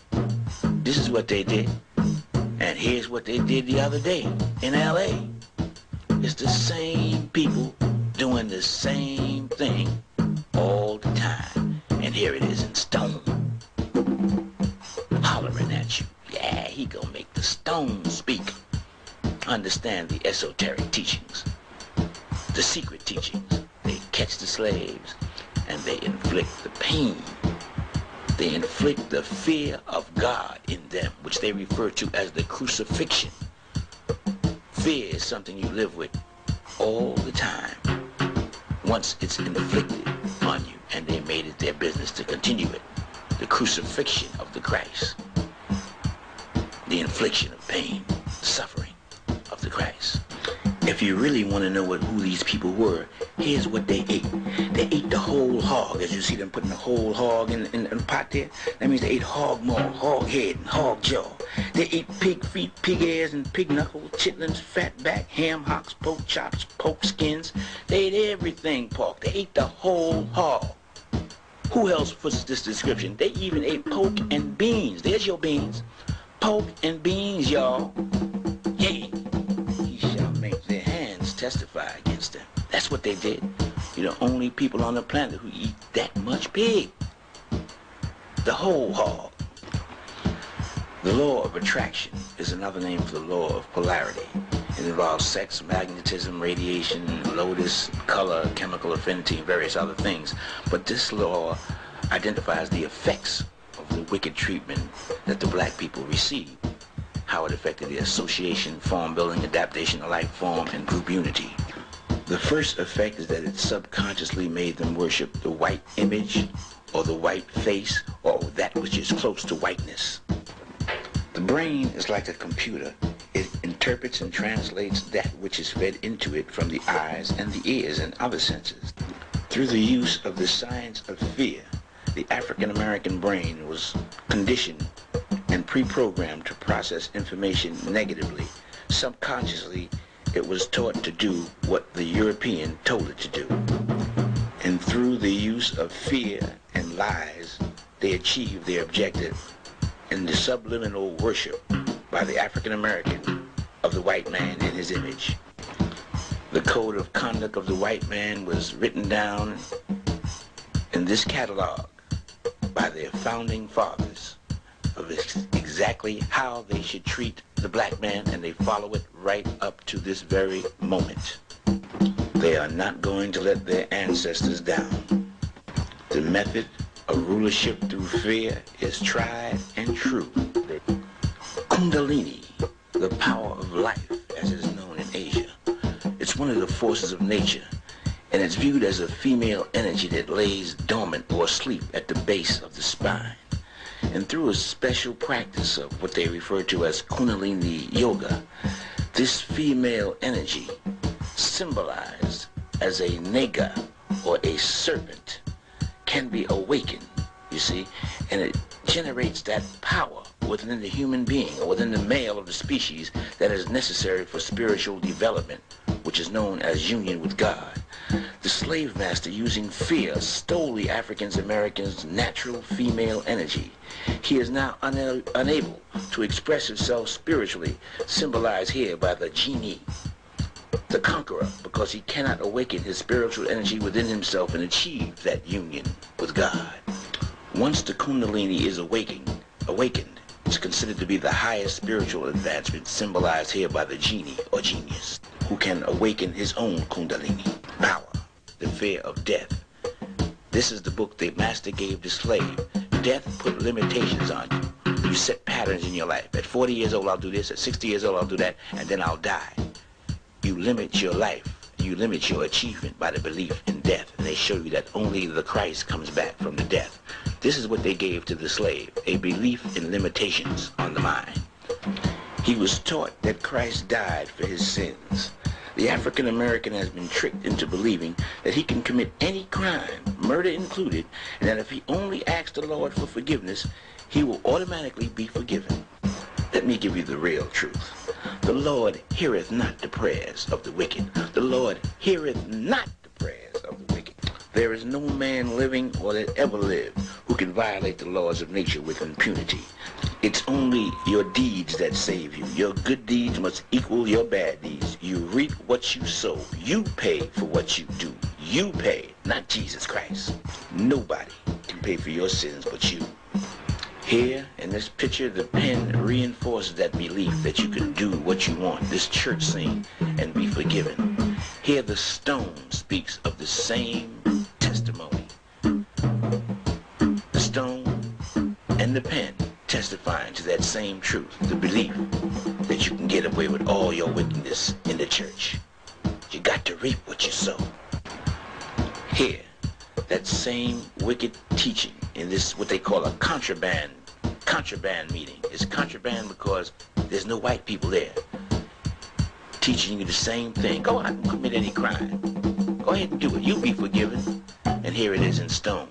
This is what they did. And here's what they did the other day in L.A. It's the same people doing the same thing all the time. And here it is in stone, hollering at you. Yeah, he gonna make the stone speak. Understand the esoteric teachings, the secret teachings. They catch the slaves and they inflict the pain. They inflict the fear of God in them, which they refer to as the crucifixion. Fear is something you live with all the time. Once it's inflicted on you, and they made it their business to continue it. The crucifixion of the Christ. The infliction of pain, suffering of the Christ. If you really want to know who these people were, here's what they ate. They ate the whole hog, as you see them putting the whole hog in the pot there. That means they ate hog maw, hog head, and hog jaw. They ate pig feet, pig ears, and pig knuckles, chitlins, fat back, ham hocks, pork chops, pork skins. They ate everything pork. They ate the whole hog. Who else fits this description? They even ate pork and beans. There's your beans. Pork and beans, y'all. Yeah. Testify against them. That's what they did. You're the only people on the planet who eat that much pig. The whole hog. The law of attraction is another name for the law of polarity. It involves sex, magnetism, radiation, lotus, color, chemical affinity, and various other things. But this law identifies the effects of the wicked treatment that the black people received. How it affected the association, form building, adaptation of life form, and group unity. The first effect is that it subconsciously made them worship the white image, or the white face, or that which is close to whiteness. The brain is like a computer. It interprets and translates that which is fed into it from the eyes and the ears and other senses. Through the use of the science of fear, the African American brain was conditioned and pre-programmed to process information negatively. Subconsciously, it was taught to do what the European told it to do. And through the use of fear and lies, they achieved their objective in the subliminal worship by the African American of the white man in his image. The code of conduct of the white man was written down in this catalog by their founding fathers of exactly how they should treat the black man, and they follow it right up to this very moment. They are not going to let their ancestors down. The method of rulership through fear is tried and true. Kundalini, the power of life as it is known in Asia. It's one of the forces of nature, and it's viewed as a female energy that lays dormant or asleep at the base of the spine. And through a special practice of what they refer to as Kundalini Yoga, this female energy, symbolized as a nega or a serpent, can be awakened, you see, and it generates that power within the human being or within the male of the species that is necessary for spiritual development, which is known as union with God. The slave master, using fear, stole the African American's natural female energy. He is now unable to express himself spiritually, symbolized here by the genie, the conqueror, because he cannot awaken his spiritual energy within himself and achieve that union with God. Once the Kundalini is awakened, it's considered to be the highest spiritual advancement, symbolized here by the genie or genius, who can awaken his own Kundalini power, the fear of death. This is the book the master gave the slave Death put limitations on you. You set patterns in your life. At 40 years old, I'll do this. At 60 years old, I'll do that. And then I'll die. You limit your life. You limit your achievement by the belief in death. And they show you that only the Christ comes back from the death. This is what they gave to the slave, a belief in limitations on the mind. He was taught that Christ died for his sins. The African American has been tricked into believing that he can commit any crime, murder included, and that if he only asks the Lord for forgiveness, he will automatically be forgiven. Let me give you the real truth. The Lord heareth not the prayers of the wicked. The Lord heareth not the prayers of the wicked. There is no man living or that ever lived who can violate the laws of nature with impunity. It's only your deeds that save you. Your good deeds must equal your bad deeds. You reap what you sow. You pay for what you do. You pay, not Jesus Christ. Nobody can pay for your sins but you. Here, in this picture, the pen reinforces that belief that you can do what you want, this church scene, and be forgiven. Here, the stone speaks of the same testimony. The stone and the pen testifying to that same truth, the belief that you can get away with all your wickedness in the church. You got to reap what you sow. Here, that same wicked teaching in this, what they call a contraband meeting. It's contraband because there's no white people there. Teaching you the same thing. Go out and commit any crime. Go ahead and do it. You'll be forgiven. And here it is in stone,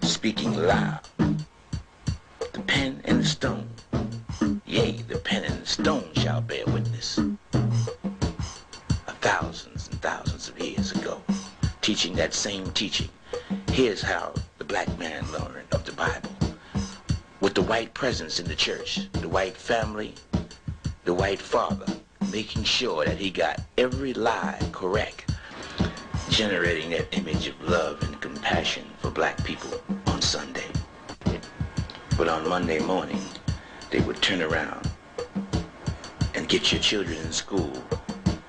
speaking loud. The pen and the stone. Yea, the pen and the stone shall bear witness. Thousands and thousands of years ago, teaching that same teaching. Here's how the black man learned of the Bible. With the white presence in the church, the white family, the white father, making sure that he got every lie correct, generating that image of love and compassion for black people on Sunday. But on Monday morning, they would turn around and get your children in school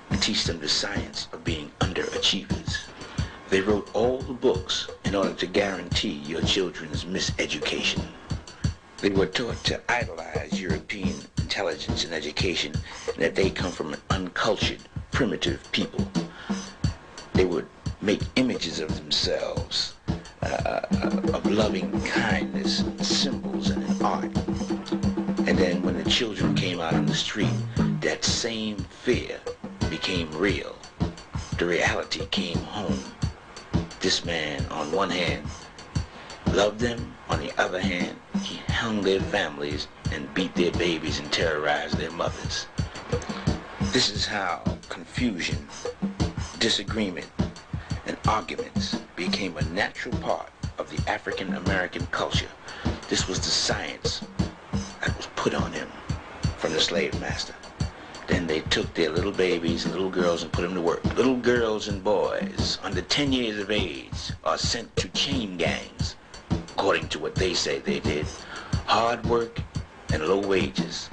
and teach them the science of being underachievers. They wrote all the books in order to guarantee your children's miseducation. They were taught to idolize European intelligence and education, and that they come from an uncultured, primitive people. They would make images of themselves, of loving kindness, symbols, and in art. And then when the children came out on the street, that same fear became real. The reality came home. This man, on one hand, loved them. On the other hand, he hung their families and beat their babies and terrorized their mothers. This is how confusion, disagreement, and arguments became a natural part of the African American culture. This was the science that was put on him from the slave master. Then they took their little babies and little girls and put them to work. Little girls and boys under 10 years of age are sent to chain gangs, according to what they say they did. Hard work and low wages.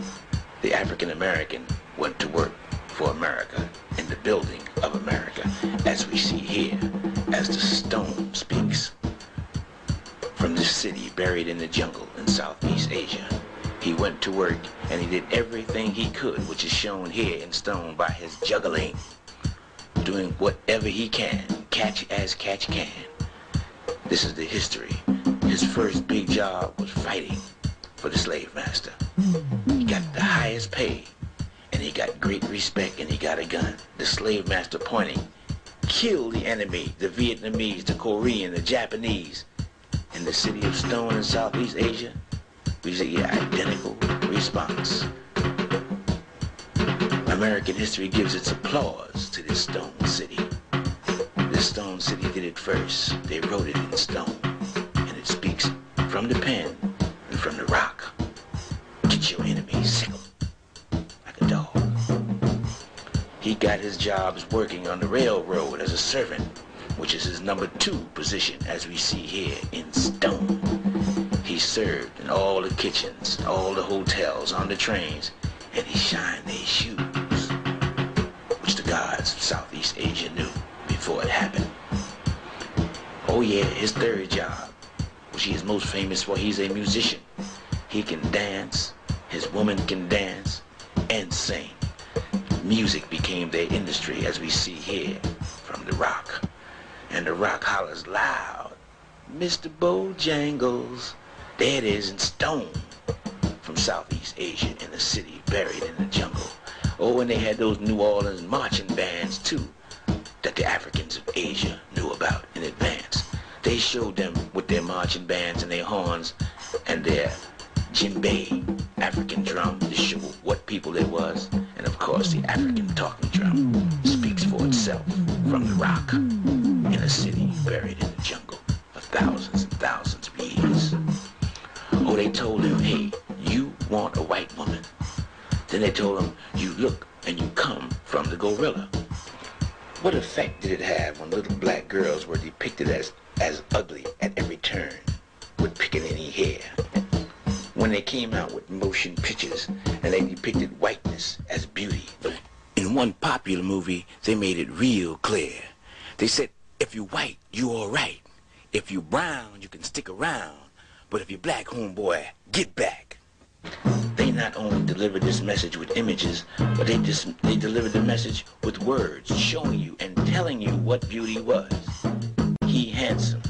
The African American went to work for America in the building of America, as we see here, as the stone speaks. From this city buried in the jungle in Southeast Asia, he went to work and he did everything he could, which is shown here in stone by his juggling, doing whatever he can, catch as catch can. This is the history. His first big job was fighting for the slave master. He got the highest pay, and he got great respect, and he got a gun. The slave master pointing, kill the enemy, the Vietnamese, the Korean, the Japanese. In the city of Stone in Southeast Asia, we see an identical response. American history gives its applause to this stone city. This stone city did it first. They wrote it in stone, and it speaks from the pen and from the rock. Get your enemy, sick 'em like a dog. He got his jobs working on the railroad as a servant, which is his number 2 position, as we see here in stone. He served in all the kitchens, all the hotels, on the trains, and he shined their shoes, which the gods of Southeast Asia knew before it happened. Oh yeah, his third job she is most famous for, he's a musician. He can dance, his woman can dance, and sing. Music became their industry, as we see here from The Rock. And The Rock hollers loud, Mr. Bojangles, there it is in stone, from Southeast Asia in the city, buried in the jungle. Oh, and they had those New Orleans marching bands too, that the Africans of Asia knew about in advance. They showed them with their marching bands and their horns and their djembe, African drum, to show what people there was. And of course the African talking drum speaks for itself, from The Rock in a city buried in the jungle for thousands and thousands of years. Oh, they told him, hey, you want a white woman. Then they told him, you look and you come from the gorilla. What effect did it have when little black girls were depicted as ugly at every turn with pickaninny hair? When they came out with motion pictures and they depicted whiteness as beauty. In one popular movie, they made it real clear. They said, if you're white, you all right. If you're brown, you can stick around. But if you're black, homeboy, get back. They not only delivered this message with images, but they delivered the message with words, showing you and telling you what beauty was. He handsome.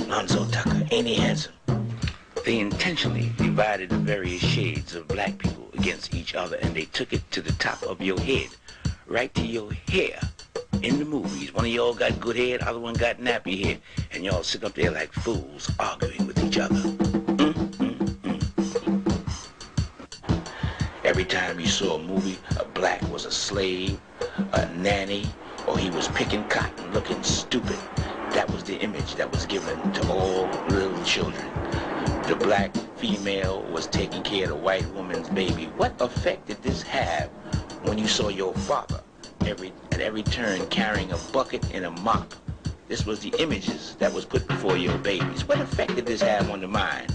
Lonzo Tucker, ain't he handsome? They intentionally divided the various shades of black people against each other, and they took it to the top of your head, right to your hair. In the movies, one of y'all got good hair, the other one got nappy hair, and y'all sit up there like fools arguing with each other. Every time you saw a movie, a black was a slave, a nanny, or he was picking cotton looking stupid. That was the image that was given to all little children. The black female was taking care of the white woman's baby. What effect did this have when you saw your father at every turn carrying a bucket and a mop? This was the images that was put before your babies. What effect did this have on the mind?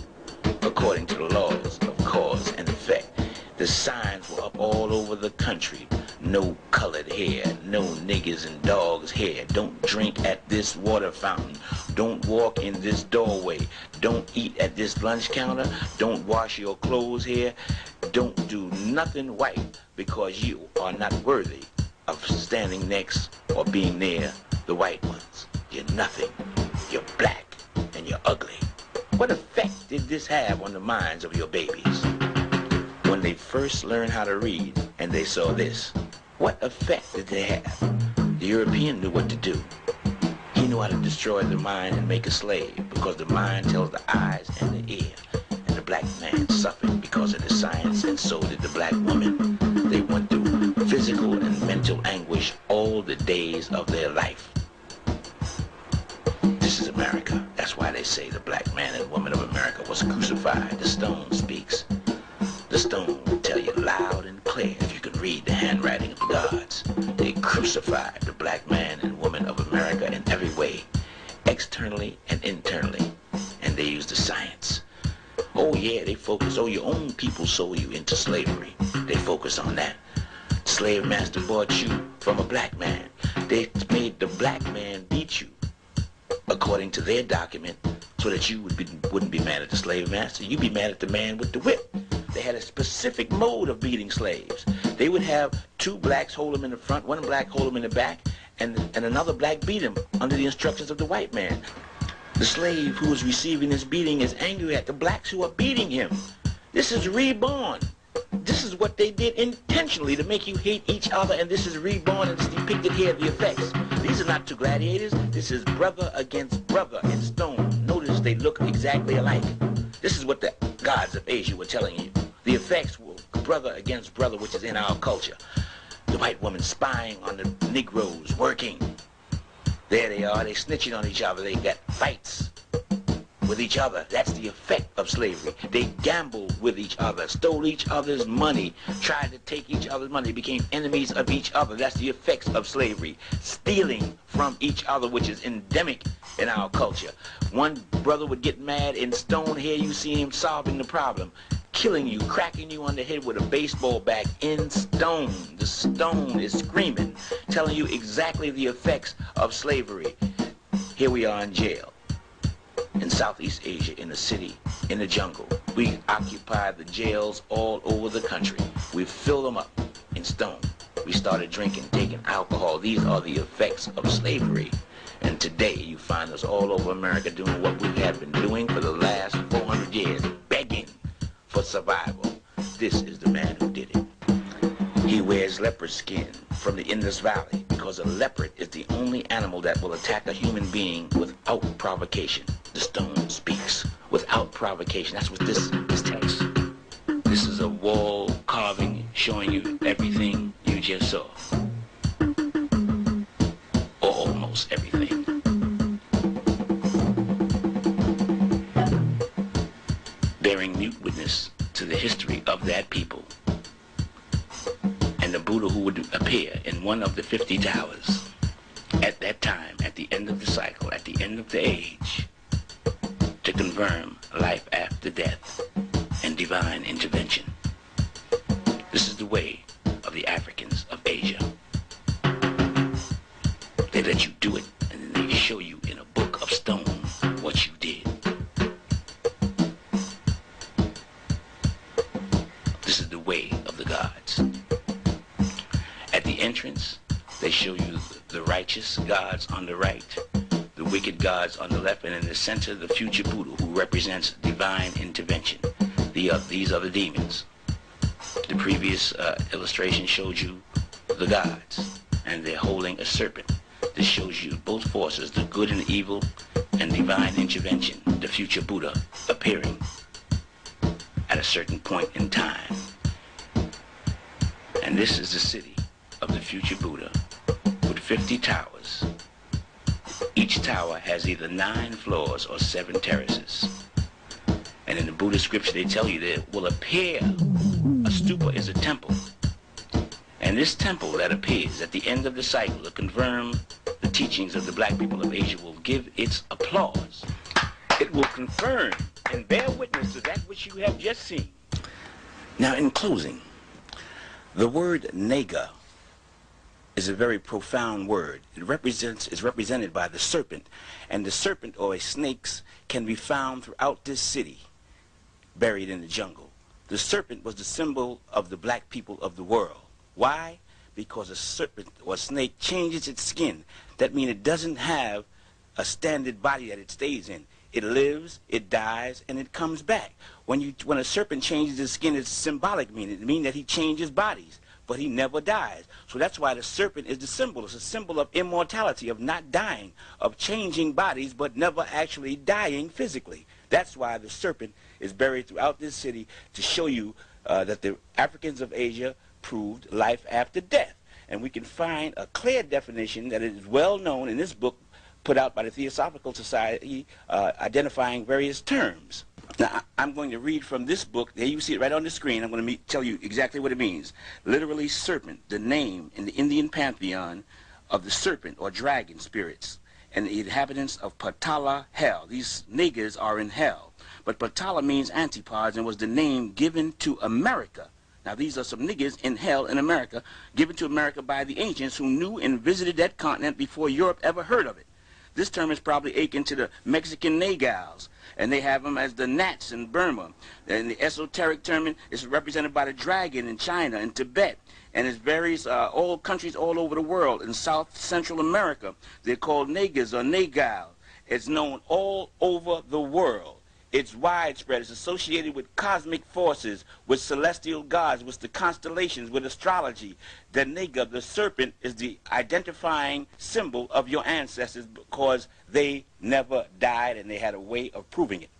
According to the laws of cause and effect, the signs were up all over the country. No colored hair, no niggas and dogs hair. Don't drink at this water fountain. Don't walk in this doorway. Don't eat at this lunch counter. Don't wash your clothes here. Don't do nothing white, because you are not worthy of standing next or being near the white ones. You're nothing. You're black and you're ugly. What effect did this have on the minds of your babies? When they first learned how to read and they saw this, what effect did they have? The European knew what to do. He knew how to destroy the mind and make a slave, because the mind tells the eyes and the ear. And the black man suffered because of the science, and so did the black woman. They went through physical and mental anguish all the days of their life. This is America. That's why they say the black man and woman of America was crucified. The stone speaks. The stone will tell you loud and clear if you can read the handwriting of the gods. They crucified the black man and woman of America in every way, externally and internally. And they used the science. Oh yeah, they focus. Oh, your own people sold you into slavery. They focus on that. Slave master bought you from a black man. They made the black man beat you according to their document, so that you wouldn't be mad at the slave master. You'd be mad at the man with the whip. They had a specific mode of beating slaves. They would have two blacks hold them in the front, one black hold them in the back, and another black beat him under the instructions of the white man. The slave who is receiving this beating is angry at the blacks who are beating him. This is reborn. This is what they did intentionally to make you hate each other, and this is reborn, and it's depicted here, the effects. These are not two gladiators. This is brother against brother in stone. Notice they look exactly alike. This is what the gods of Asia were telling you. The effects were brother against brother, which is in our culture. The white woman spying on the Negroes, working. There they are, they snitching on each other. They got fights with each other. That's the effect of slavery. They gambled with each other, stole each other's money, tried to take each other's money, became enemies of each other. That's the effects of slavery. Stealing from each other, which is endemic in our culture. One brother would get mad in stone. Here you see him solving the problem, killing you, cracking you on the head with a baseball bat in stone. The stone is screaming, telling you exactly the effects of slavery. Here we are in jail. in Southeast Asia, in the city, in the jungle. We occupied the jails all over the country. We filled them up in stone. We started drinking, taking alcohol. These are the effects of slavery. And today you find us all over America doing what we have been doing for the last 400 years, begging for survival. This is the man who did it. He wears leopard skin from the Indus Valley because a leopard is the only animal that will attack a human being without provocation. The stone speaks without provocation. That's what this text. This is a wall carving showing you everything you just saw. Or almost everything. Bearing mute witness to the history of that people. And the Buddha who would appear in one of the 50 towers at that time, at the end of the cycle, at the end of the age, to confirm life after death and divine intervention. This is the way of the Africans of Asia. They let you do it, and then they show you in a book of stone what you did. This is the way of the gods. At the entrance, they show you the righteous gods on the right, the wicked gods on the left, and in the center, the future Buddha, who represents divine intervention. These are the demons. The previous illustration showed you the gods, and they're holding a serpent. This shows you both forces, the good and evil, and divine intervention, the future Buddha appearing at a certain point in time. And this is the city of the future Buddha with 50 towers. Each tower has either 9 floors or 7 terraces. And in the Buddhist scripture they tell you there will appear, a stupa is a temple. And this temple that appears at the end of the cycle to confirm the teachings of the black people of Asia will give its applause. It will confirm and bear witness to that which you have just seen. Now in closing, the word nega is a very profound word. It is represented by the serpent, and the serpent or a snakes can be found throughout this city, buried in the jungle. The serpent was the symbol of the black people of the world. Why? Because a serpent or a snake changes its skin. That means it doesn't have a standard body that it stays in. It lives, it dies, and it comes back. When a serpent changes his skin, it's symbolic meaning. It means that he changes bodies, but he never dies. So that's why the serpent is the symbol. It's a symbol of immortality, of not dying, of changing bodies, but never actually dying physically. That's why the serpent is buried throughout this city, to show you that the Africans of Asia proved life after death. And we can find a clear definition that is well known in this book put out by the Theosophical Society, identifying various terms. Now, I'm going to read from this book. There you see it right on the screen. I'm going to tell you exactly what it means. Literally, serpent, the name in the Indian pantheon of the serpent or dragon spirits and the inhabitants of Patala, hell. These niggers are in hell. But Patala means antipodes and was the name given to America. Now, these are some niggers in hell in America, given to America by the ancients who knew and visited that continent before Europe ever heard of it. This term is probably akin to the Mexican nagals, and they have them as the gnats in Burma. And the esoteric term is represented by the dragon in China and Tibet, and it varies all countries all over the world. In South Central America, they're called nagas or nagal. It's known all over the world. It's widespread. It's associated with cosmic forces, with celestial gods, with the constellations, with astrology. The nega, the serpent, is the identifying symbol of your ancestors because they never died and they had a way of proving it.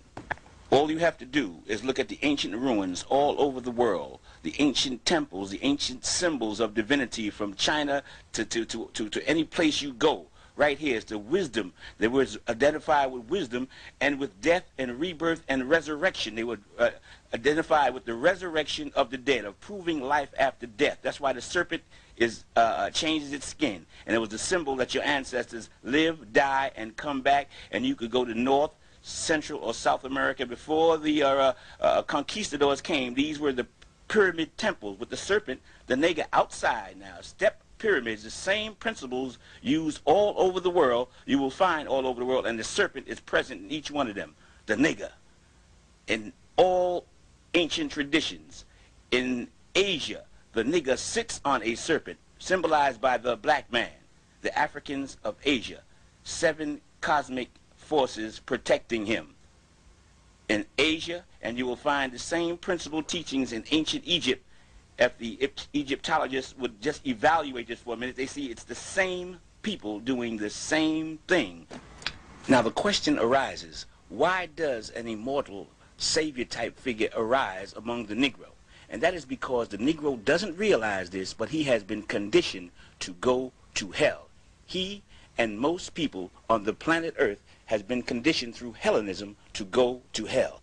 All you have to do is look at the ancient ruins all over the world, the ancient temples, the ancient symbols of divinity from China to any place you go. Right here is the wisdom. They were identified with wisdom and with death and rebirth and resurrection. They were identified with the resurrection of the dead, of proving life after death. That's why the serpent changes its skin. And it was the symbol that your ancestors live, die, and come back. And you could go to North, Central, or South America. Before the conquistadors came, these were the pyramid temples with the serpent, the nega outside now. Step pyramids, the same principles used all over the world, you will find all over the world, and the serpent is present in each one of them. The nigger. In all ancient traditions, in Asia, the nigger sits on a serpent, symbolized by the black man, the Africans of Asia, 7 cosmic forces protecting him. In Asia, and you will find the same principal teachings in ancient Egypt. If the Egyptologists would just evaluate this for a minute, they see it's the same people doing the same thing. Now the question arises, why does an immortal savior type figure arise among the Negro? And that is because the Negro doesn't realize this, but he has been conditioned to go to hell. He and most people on the planet Earth has been conditioned through Hellenism to go to hell.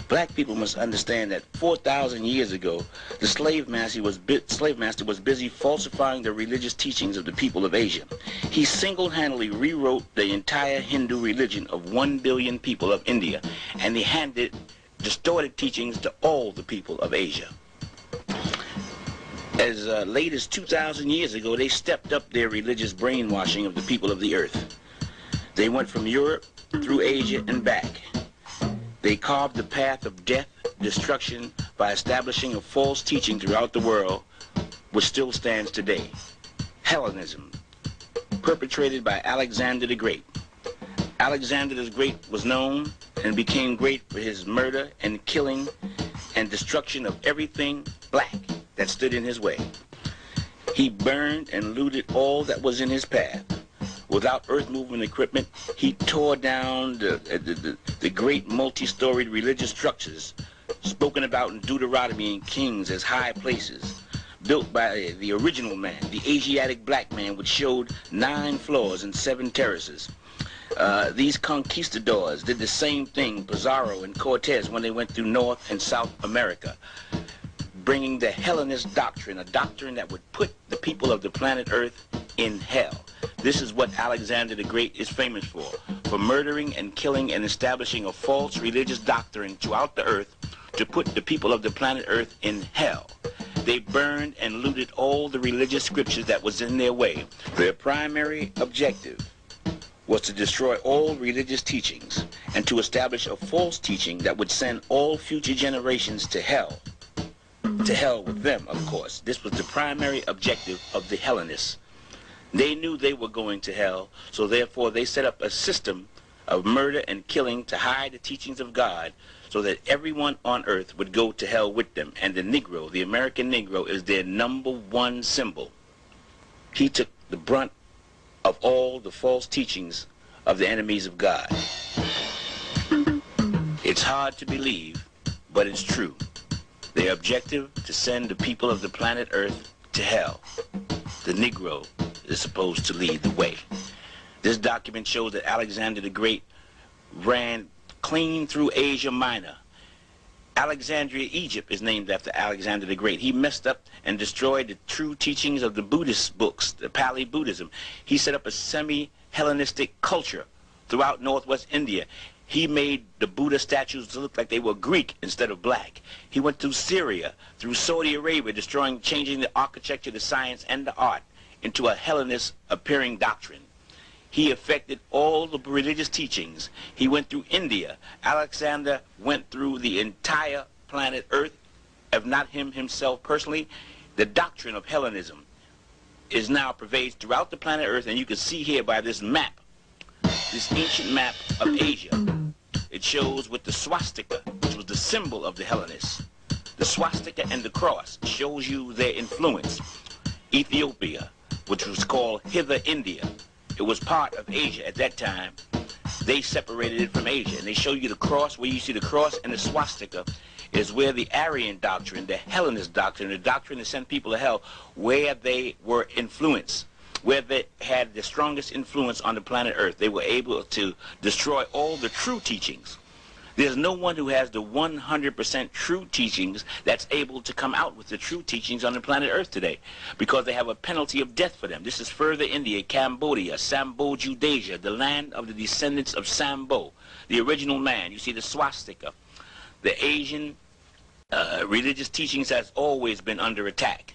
Black people must understand that 4,000 years ago, the slave master was busy falsifying the religious teachings of the people of Asia. He single-handedly rewrote the entire Hindu religion of 1 billion people of India, and he handed distorted teachings to all the people of Asia. As late as 2,000 years ago, they stepped up their religious brainwashing of the people of the earth. They went from Europe through Asia and back. They carved the path of death, destruction, by establishing a false teaching throughout the world, which still stands today. Hellenism, perpetrated by Alexander the Great. Alexander the Great was known and became great for his murder and killing and destruction of everything black that stood in his way. He burned and looted all that was in his path. Without earth movement equipment, he tore down the great multi-storied religious structures spoken about in Deuteronomy and Kings as high places, built by the original man, the Asiatic black man, which showed 9 floors and 7 terraces. These conquistadors did the same thing, Pizarro and Cortez, when they went through North and South America, bringing the Hellenist doctrine, a doctrine that would put the people of the planet Earth in hell. This is what Alexander the Great is famous for murdering and killing and establishing a false religious doctrine throughout the earth to put the people of the planet Earth in hell. They burned and looted all the religious scriptures that was in their way. Their primary objective was to destroy all religious teachings and to establish a false teaching that would send all future generations to hell. To hell with them, of course. This was the primary objective of the Hellenists. They knew they were going to hell, so therefore they set up a system of murder and killing to hide the teachings of God so that everyone on earth would go to hell with them. And the Negro, the American Negro, is their #1 symbol. He took the brunt of all the false teachings of the enemies of God. It's hard to believe, but it's true. Their objective to send the people of the planet Earth to hell. The Negro is supposed to lead the way. This document shows that Alexander the Great ran clean through Asia Minor. Alexandria, Egypt is named after Alexander the Great. He messed up and destroyed the true teachings of the Buddhist books, the Pali Buddhism. He set up a semi-Hellenistic culture throughout northwest India. He made the Buddha statues to look like they were Greek instead of black. He went through Syria, through Saudi Arabia, changing the architecture, the science, and the art into a Hellenist appearing doctrine. He affected all the religious teachings. He went through India. Alexander went through the entire planet Earth, if not him himself personally. The doctrine of Hellenism is now pervades throughout the planet Earth, and you can see here by this map, this ancient map of Asia. It shows with the swastika, which was the symbol of the Hellenists. The swastika and the cross shows you their influence. Ethiopia, which was called Hither India, it was part of Asia at that time. They separated it from Asia, and they show you the cross. Where you see the cross and the swastika is where the Aryan doctrine, the Hellenist doctrine, the doctrine that sent people to hell, where they were influenced, where they had the strongest influence on the planet Earth. They were able to destroy all the true teachings. There's no one who has the 100% true teachings that's able to come out with the true teachings on the planet Earth today, because they have a penalty of death for them. This is further India, Cambodia, Sambho, Judasia, the land of the descendants of Sambho, the original man. You see the swastika. The Asian religious teachings has always been under attack.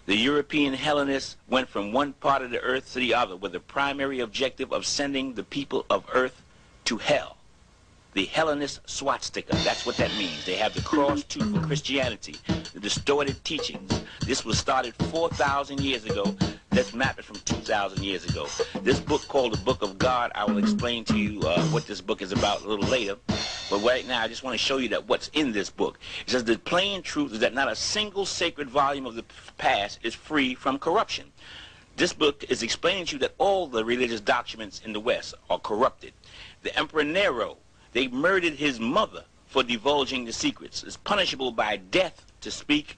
The European Hellenists went from one part of the earth to the other with the primary objective of sending the people of earth to hell. The Hellenist swastika, that's what that means. They have the cross too for Christianity, the distorted teachings. This was started 4,000 years ago. Let's map it from 2,000 years ago. This book called the Book of God, I will explain to you what this book is about a little later. But right now, I just want to show you that what's in this book. It says the plain truth is that not a single sacred volume of the past is free from corruption. This book is explaining to you that all the religious documents in the West are corrupted. The Emperor Nero, they murdered his mother for divulging the secrets. It's punishable by death to speak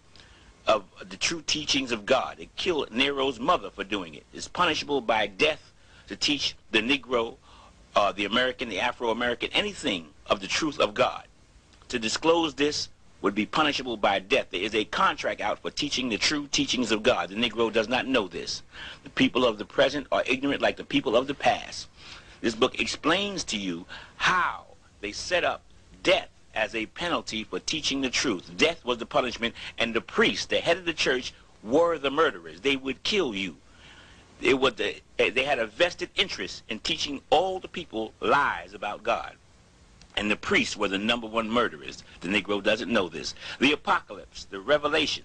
of the true teachings of God. They killed Nero's mother for doing it. It's punishable by death to teach the Negro, the American, the Afro-American, anything of the truth of God. To disclose this would be punishable by death. There is a contract out for teaching the true teachings of God. The Negro does not know this. The people of the present are ignorant like the people of the past. This book explains to you how they set up death as a penalty for teaching the truth. Death was the punishment, and the priests, the head of the church, were the murderers. They would kill you. They had a vested interest in teaching all the people lies about God. And the priests were the #1 murderers. The Negro doesn't know this. The apocalypse, the revelation,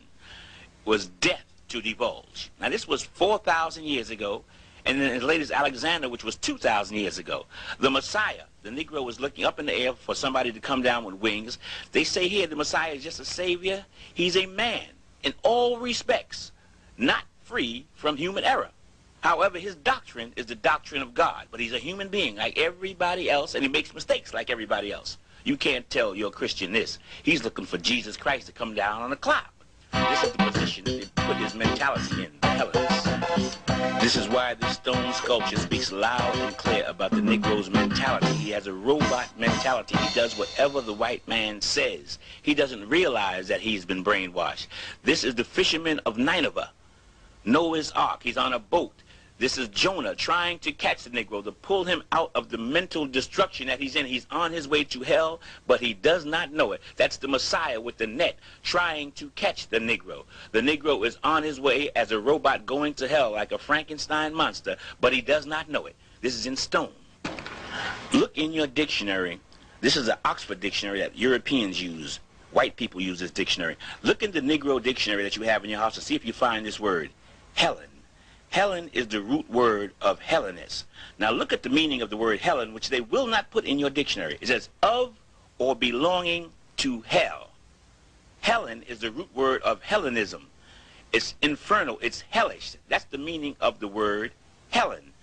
was death to divulge. Now this was 4,000 years ago, and then as late as Alexander, which was 2,000 years ago. The Messiah, the Negro was looking up in the air for somebody to come down with wings. They say here the Messiah is just a savior. He's a man in all respects, not free from human error. However, his doctrine is the doctrine of God, but he's a human being like everybody else, and he makes mistakes like everybody else. You can't tell you're a Christian this. He's looking for Jesus Christ to come down on a cloud. This is the position that they put his mentality in, the Hellenists. This is why this stone sculpture speaks loud and clear about the Negro's mentality. He has a robot mentality. He does whatever the white man says. He doesn't realize that he's been brainwashed. This is the fisherman of Nineveh, Noah's Ark. He's on a boat. This is Jonah trying to catch the Negro, to pull him out of the mental destruction that he's in. He's on his way to hell, but he does not know it. That's the Messiah with the net trying to catch the Negro. The Negro is on his way as a robot going to hell like a Frankenstein monster, but he does not know it. This is in stone. Look in your dictionary. This is an Oxford dictionary that Europeans use. White people use this dictionary. Look in the Negro dictionary that you have in your house to see if you find this word, Helen. Helen is the root word of Hellenist. Now look at the meaning of the word Helen, which they will not put in your dictionary. It says of or belonging to hell. Helen is the root word of Hellenism. It's infernal, it's hellish. That's the meaning of the word Helen.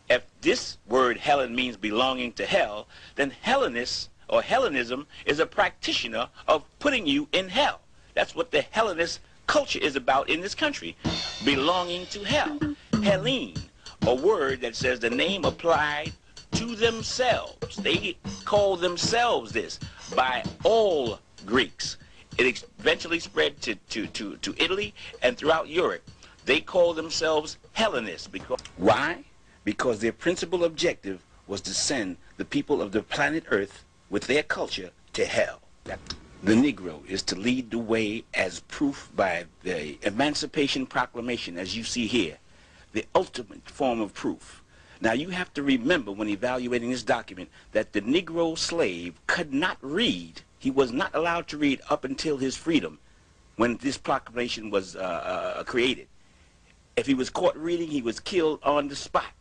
If this word Helen means belonging to hell, then Hellenist or Hellenism is a practitioner of putting you in hell. That's what the Hellenist culture is about in this country, belonging to hell. Helene, a word that says the name applied to themselves. They call themselves this by all Greeks. It eventually spread to Italy and throughout Europe. They call themselves Hellenists. Why? Because their principal objective was to send the people of the planet Earth with their culture to hell. The Negro is to lead the way as proof by the Emancipation Proclamation, as you see here, the ultimate form of proof. Now you have to remember when evaluating this document that the Negro slave could not read. He was not allowed to read up until his freedom when this proclamation was created. If he was caught reading, he was killed on the spot.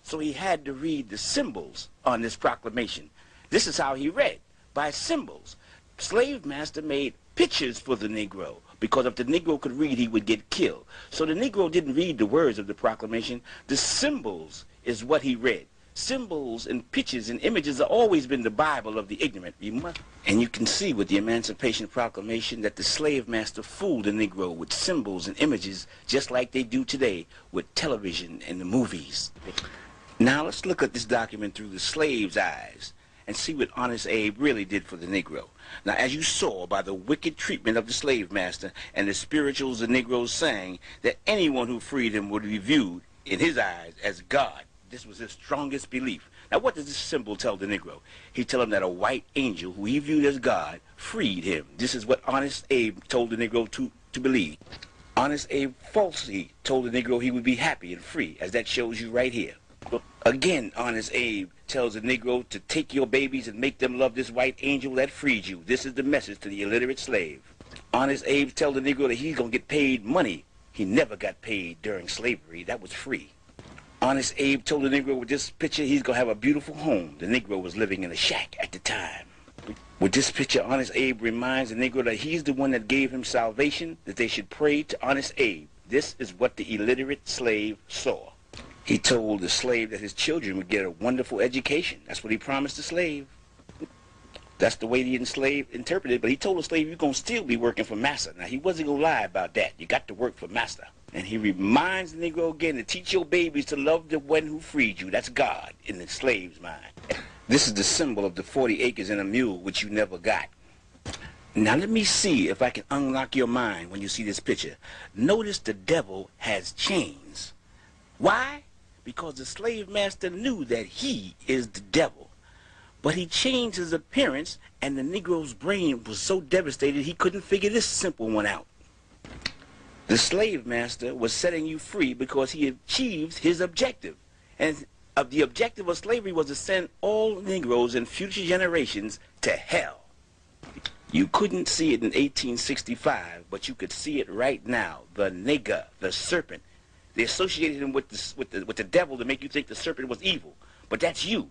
So he had to read the symbols on this proclamation. This is how he read, by symbols. Slave master made pictures for the Negro, because if the Negro could read, he would get killed. So the Negro didn't read the words of the proclamation. The symbols is what he read. Symbols and pictures and images have always been the Bible of the ignorant. And you can see with the Emancipation Proclamation that the slave master fooled the Negro with symbols and images just like they do today with television and the movies. Now let's look at this document through the slave's eyes and see what Honest Abe really did for the Negro. Now, as you saw by the wicked treatment of the slave master and the spirituals the Negroes sang, that anyone who freed him would be viewed, in his eyes, as God. This was his strongest belief. Now, what does this symbol tell the Negro? He tells him that a white angel, who he viewed as God, freed him. This is what Honest Abe told the Negro to believe. Honest Abe falsely told the Negro he would be happy and free, as that shows you right here. Again, Honest Abe tells the Negro to take your babies and make them love this white angel that freed you. This is the message to the illiterate slave. Honest Abe tells the Negro that he's going to get paid money. He never got paid during slavery. That was free. Honest Abe told the Negro with this picture he's going to have a beautiful home. The Negro was living in a shack at the time. With this picture, Honest Abe reminds the Negro that he's the one that gave him salvation, that they should pray to Honest Abe. This is what the illiterate slave saw. He told the slave that his children would get a wonderful education. That's what he promised the slave. That's the way the enslaved interpreted it. But he told the slave, you're going to still be working for master. Now, he wasn't going to lie about that. You got to work for master. And he reminds the Negro again to teach your babies to love the one who freed you. That's God in the slave's mind. This is the symbol of the 40 acres and a mule, which you never got. Now, let me see if I can unlock your mind when you see this picture. Notice the devil has chains. Why? Because the slave master knew that he is the devil. But he changed his appearance, and the Negro's brain was so devastated he couldn't figure this simple one out. The slave master was setting you free because he achieved his objective. And the objective of slavery was to send all Negroes and future generations to hell. You couldn't see it in 1865, but you could see it right now. The nigger, the serpent. They associated him with the devil to make you think the serpent was evil. But that's you.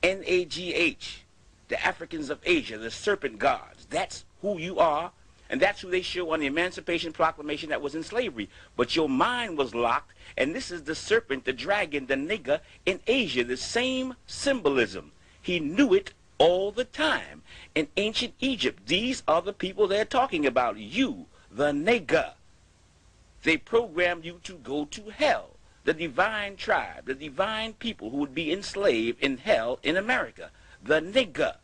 N-A-G-H. The Africans of Asia, the serpent gods. That's who you are, and that's who they show on the Emancipation Proclamation that was in slavery. But your mind was locked, and this is the serpent, the dragon, the nigger in Asia, the same symbolism. He knew it all the time. In ancient Egypt, these are the people they're talking about. You, the nigger. They programmed you to go to hell. The divine tribe, the divine people who would be enslaved in hell in America. The nigger.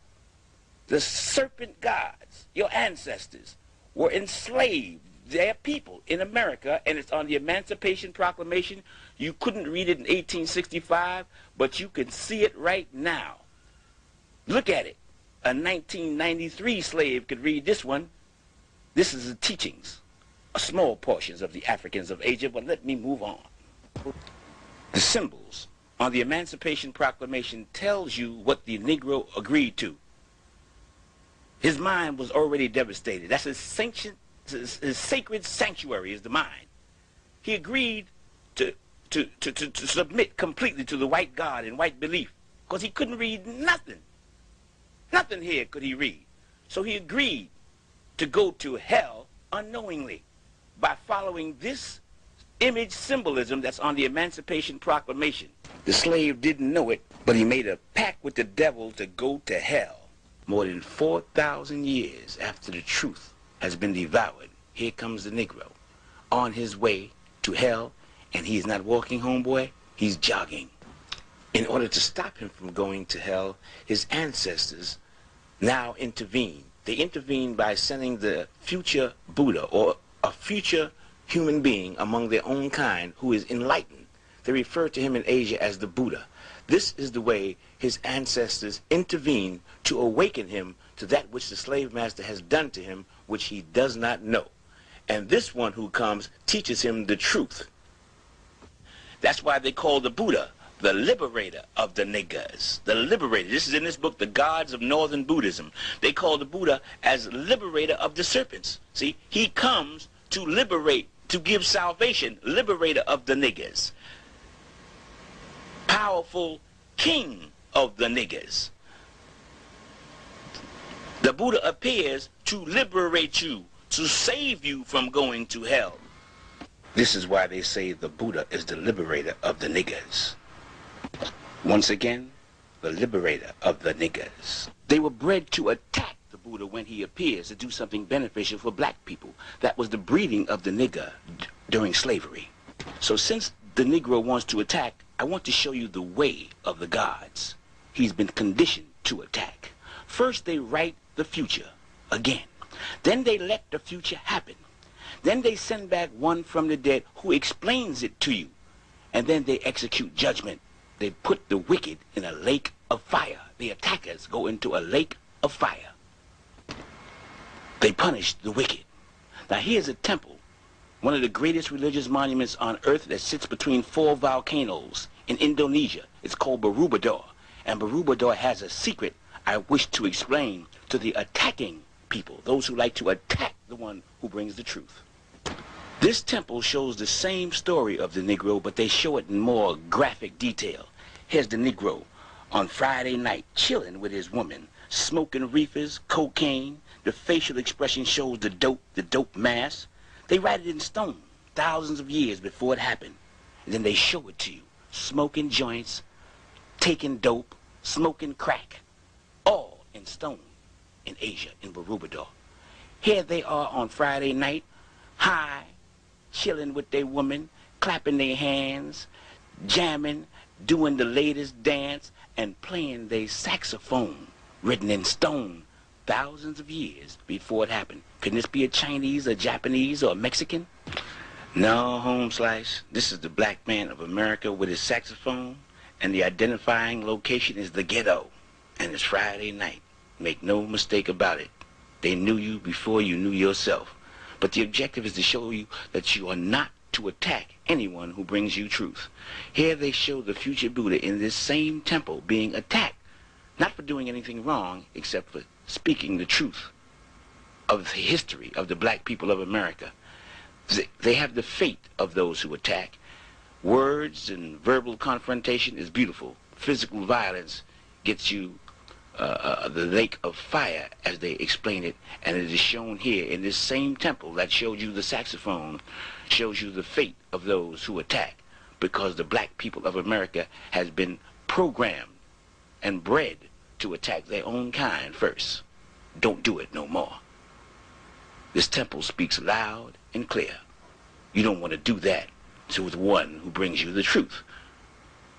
The serpent gods, your ancestors, were enslaved. Their people in America, and it's on the Emancipation Proclamation. You couldn't read it in 1865, but you can see it right now. Look at it. A 1993 slave could read this one. This is the teachings, small portions of the Africans of Asia, but let me move on. The symbols on the Emancipation Proclamation tells you what the Negro agreed to. His mind was already devastated. That's his sacred sanctuary is the mind. He agreed to submit completely to the white God and white belief because he couldn't read nothing. Nothing here could he read. So he agreed to go to hell unknowingly by following this image symbolism that's on the Emancipation Proclamation. The slave didn't know it, but he made a pact with the devil to go to hell. More than 4,000 years after the truth has been devoured, here comes the Negro on his way to hell, and he is not walking, homeboy, he's jogging. In order to stop him from going to hell, his ancestors now intervene. They intervene by sending the future Buddha, or a future human being among their own kind who is enlightened. They refer to him in Asia as the Buddha. This is the way his ancestors intervene to awaken him to that which the slave master has done to him, which he does not know. And this one who comes teaches him the truth. That's why they call the Buddha the liberator of the niggers. The liberator. This is in this book, The Gods of Northern Buddhism. They call the Buddha as liberator of the serpents. See, he comes to liberate, to give salvation, liberator of the niggers. Powerful king of the niggers. The Buddha appears to liberate you, to save you from going to hell. This is why they say the Buddha is the liberator of the niggers. Once again, the liberator of the niggers. They were bred to attack the Buddha when he appears to do something beneficial for black people. That was the breeding of the nigger during slavery. So since the Negro wants to attack, I want to show you the way of the gods. He's been conditioned to attack. First, they write the future again. Then they let the future happen. Then they send back one from the dead who explains it to you. And then they execute judgment. They put the wicked in a lake of fire. The attackers go into a lake of fire. They punish the wicked. Now here's a temple one of the greatest religious monuments on earth that sits between 4 volcanoes in Indonesia. It's called Borobudur. And Borobudur has a secret I wish to explain to the attacking people, those who like to attack the one who brings the truth. This temple shows the same story of the Negro, but they show it in more graphic detail. Here's the Negro on Friday night, chilling with his woman, smoking reefers, cocaine. The facial expression shows the dope mass. They write it in stone, thousands of years before it happened. And then they show it to you, smoking joints, taking dope, smoking crack, all in stone in Asia, in Borobudur. Here they are on Friday night, high, chilling with their woman, clapping their hands, jamming, doing the latest dance, and playing their saxophone, written in stone, thousands of years before it happened. Can this be a Chinese, a Japanese, or a Mexican? No, home slice. This is the black man of America with his saxophone, and the identifying location is the ghetto. And it's Friday night. Make no mistake about it. They knew you before you knew yourself. But the objective is to show you that you are not to attack anyone who brings you truth. Here they show the future Buddha in this same temple being attacked, not for doing anything wrong, except for speaking the truth of the history of the black people of America. They have the fate of those who attack. Words and verbal confrontation is beautiful. Physical violence gets you the lake of fire, as they explain it, and it is shown here in this same temple that showed you the saxophone, shows you the fate of those who attack, because the black people of America has been programmed and bred to attack their own kind first. Don't do it no more. This temple speaks loud and clear. You don't want to do that to the one who brings you the truth.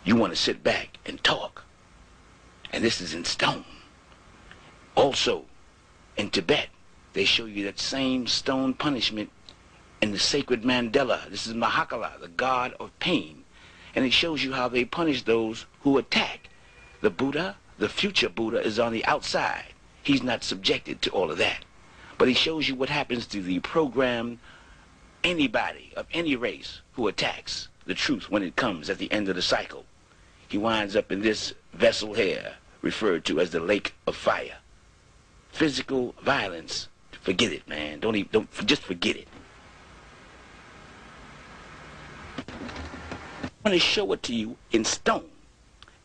You want to sit back and talk. And this is in stone. Also, in Tibet, they show you that same stone punishment in the sacred mandala. This is Mahakala, the god of pain. And it shows you how they punish those who attack. The Buddha, the future Buddha, is on the outside. He's not subjected to all of that. But he shows you what happens to the programmed anybody of any race who attacks the truth when it comes at the end of the cycle. He winds up in this vessel here, referred to as the lake of fire. Physical violence, forget it, man. Just forget it. I want to show it to you in stone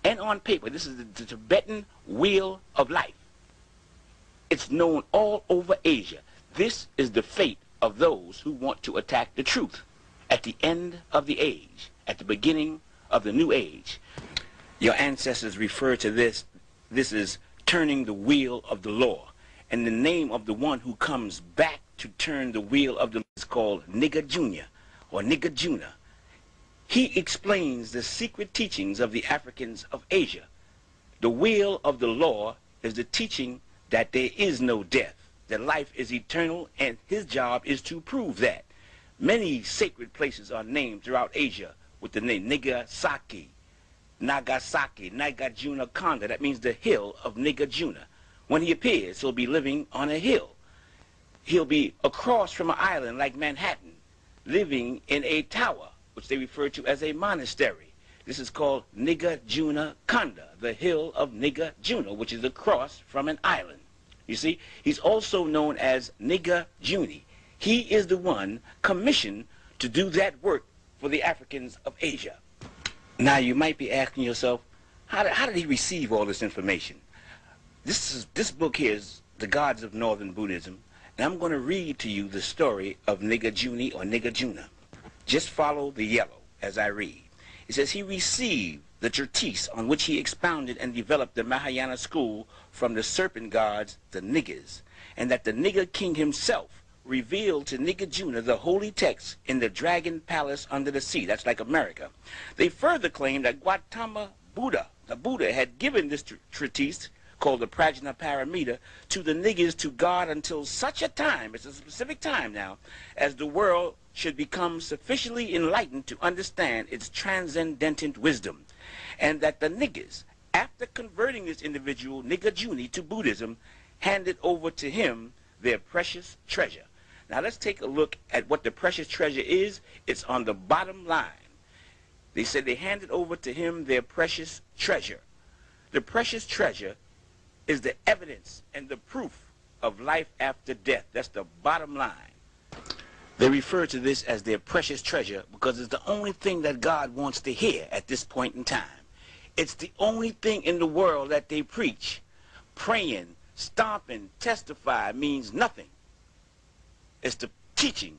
and on paper. This is the Tibetan wheel of life. It's known all over Asia. This is the fate of those who want to attack the truth at the end of the age, at the beginning of the new age. Your ancestors refer to this is turning the wheel of the law. And the name of the one who comes back to turn the wheel of the law is called Nigga Jr. or Nigga Juna. He explains the secret teachings of the Africans of Asia. The wheel of the law is the teaching that there is no death, that life is eternal, and his job is to prove that. Many sacred places are named throughout Asia with the name Nagasaki, Nagarjuna Konda. That means the hill of Nagarjuna. When he appears, he'll be living on a hill. He'll be across from an island like Manhattan, living in a tower, which they refer to as a monastery. This is called Nagarjuna Konda, the hill of Nagarjuna, which is across from an island. You see, he's also known as Nigga Juni. He is the one commissioned to do that work for the Africans of Asia. Now you might be asking yourself, how did he receive all this information? This book here is The Gods of Northern Buddhism, and I'm going to read to you the story of Nigga Juni or Nigga Juna. Just follow the yellow as I read. It says he received the treatise on which he expounded and developed the Mahayana school from the serpent gods, the Niggas, and that the Nigga king himself revealed to Nigga Juna the holy text in the dragon palace under the sea. That's like America. They further claim that Gautama Buddha, the Buddha, had given this treatise called the Prajna Paramita to the Niggas to guard until such a time, it's a specific time now, as the world should become sufficiently enlightened to understand its transcendental wisdom, and that the Niggas, after converting this individual, Nigga Juni, to Buddhism, handed over to him their precious treasure. Now let's take a look at what the precious treasure is. It's on the bottom line. They said they handed over to him their precious treasure. The precious treasure is the evidence and the proof of life after death. That's the bottom line. They refer to this as their precious treasure because it's the only thing that God wants to hear at this point in time. It's the only thing in the world that they preach. Praying, stomping, testify means nothing. It's the teaching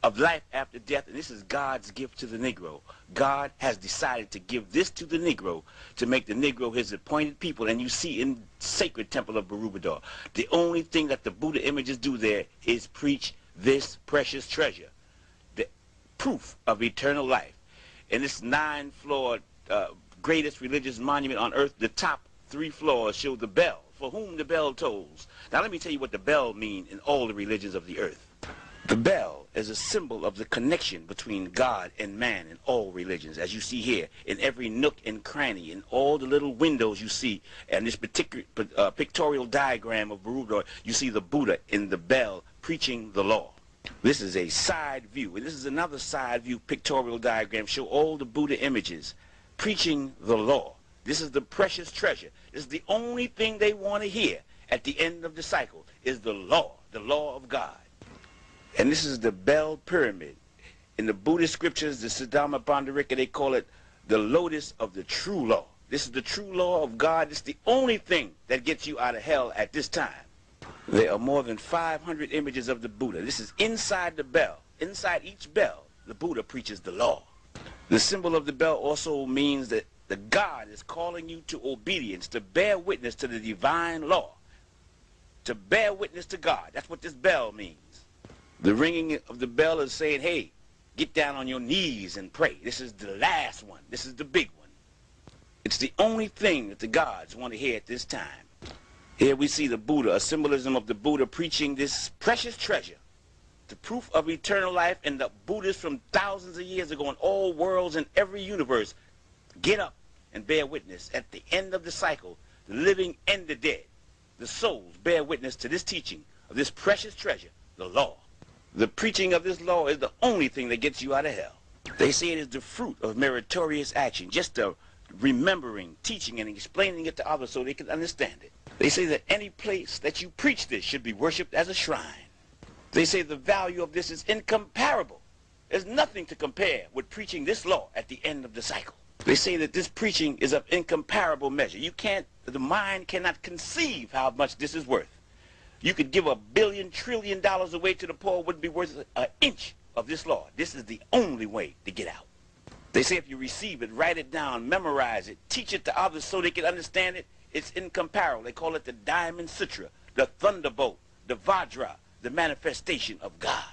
of life after death, and this is God's gift to the Negro. God has decided to give this to the Negro to make the Negro his appointed people, and you see in sacred temple of Borobudur, the only thing that the Buddha images do there is preach this precious treasure, the proof of eternal life. In this 9-floored greatest religious monument on earth, the top 3 floors show the bell, for whom the bell tolls. Now let me tell you what the bell means in all the religions of the earth. The bell is a symbol of the connection between God and man in all religions, as you see here, in every nook and cranny, in all the little windows you see, and this particular pictorial diagram of Borobudur, you see the Buddha in the bell preaching the law. This is a side view, and this is another side view pictorial diagram, show all the Buddha images preaching the law. This is the precious treasure. This is the only thing they want to hear at the end of the cycle, is the law of God. And this is the bell pyramid. In the Buddhist scriptures, the Siddhama Pandharika, they call it the lotus of the true law. This is the true law of God. It's the only thing that gets you out of hell at this time. There are more than 500 images of the Buddha. This is inside the bell. Inside each bell, the Buddha preaches the law. The symbol of the bell also means that the God is calling you to obedience, to bear witness to the divine law, to bear witness to God. That's what this bell means. The ringing of the bell is saying, hey, get down on your knees and pray. This is the last one. This is the big one. It's the only thing that the gods want to hear at this time. Here we see the Buddha, a symbolism of the Buddha preaching this precious treasure, the proof of eternal life, and the Buddhists from thousands of years ago in all worlds and every universe get up and bear witness. At the end of the cycle, the living and the dead, the souls bear witness to this teaching of this precious treasure, the law. The preaching of this law is the only thing that gets you out of hell. They say it is the fruit of meritorious action, just the remembering, teaching, and explaining it to others so they can understand it. They say that any place that you preach this should be worshipped as a shrine. They say the value of this is incomparable. There's nothing to compare with preaching this law at the end of the cycle. They say that this preaching is of incomparable measure. The mind cannot conceive how much this is worth. You could give $1 billion, trillion away to the poor, wouldn't be worth an inch of this law. This is the only way to get out. They say if you receive it, write it down, memorize it, teach it to others so they can understand it, it's incomparable. They call it the diamond sutra, the thunderbolt, the vajra, the manifestation of God.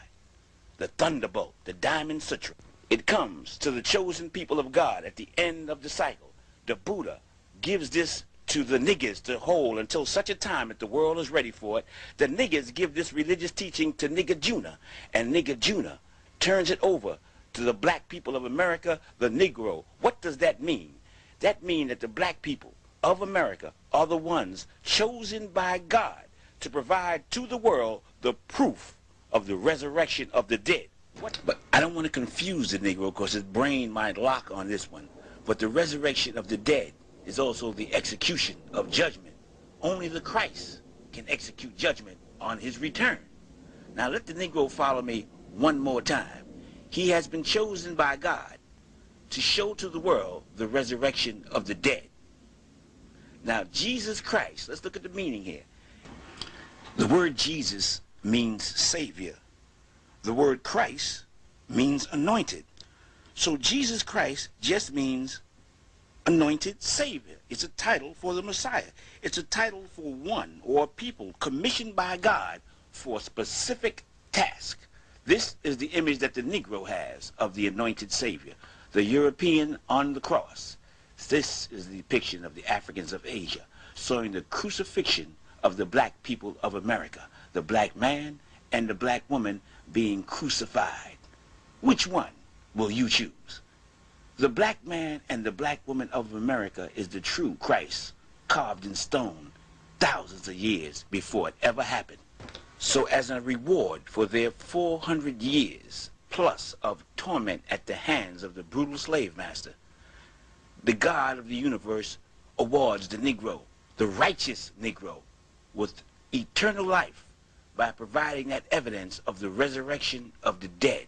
The thunderbolt, the diamond sutra. It comes to the chosen people of God at the end of the cycle. The Buddha gives this to the niggers to hold until such a time that the world is ready for it. The niggers give this religious teaching to Nigger Juna, and Nigger Juna turns it over to the black people of America, the Negro. What does that mean? That means that the black people of America are the ones chosen by God to provide to the world the proof of the resurrection of the dead. But I don't want to confuse the Negro because his brain might lock on this one. But the resurrection of the dead is also the execution of judgment. Only the Christ can execute judgment on his return. Now let the Negro follow me one more time. He has been chosen by God to show to the world the resurrection of the dead. Now Jesus Christ, let's look at the meaning here. The word Jesus means Savior. The word Christ means anointed. So Jesus Christ just means anointed Savior. It's a title for the Messiah. It's a title for one or people commissioned by God for a specific task. This is the image that the Negro has of the anointed Savior, the European on the cross. This is the depiction of the Africans of Asia, showing the crucifixion of the black people of America, the black man and the black woman being crucified. Which one will you choose? The black man and the black woman of America is the true Christ, carved in stone thousands of years before it ever happened. So as a reward for their 400 years plus of torment at the hands of the brutal slave master, the God of the universe awards the Negro, the righteous Negro, with eternal life by providing that evidence of the resurrection of the dead.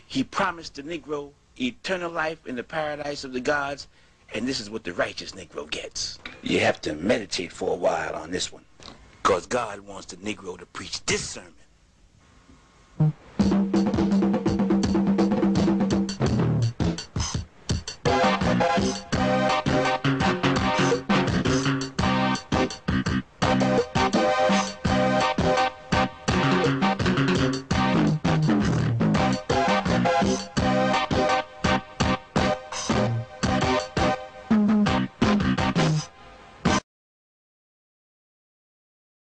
He promised the Negro eternal life in the paradise of the gods, and this is what the righteous Negro gets. You have to meditate for a while on this one, because God wants the Negro to preach this sermon.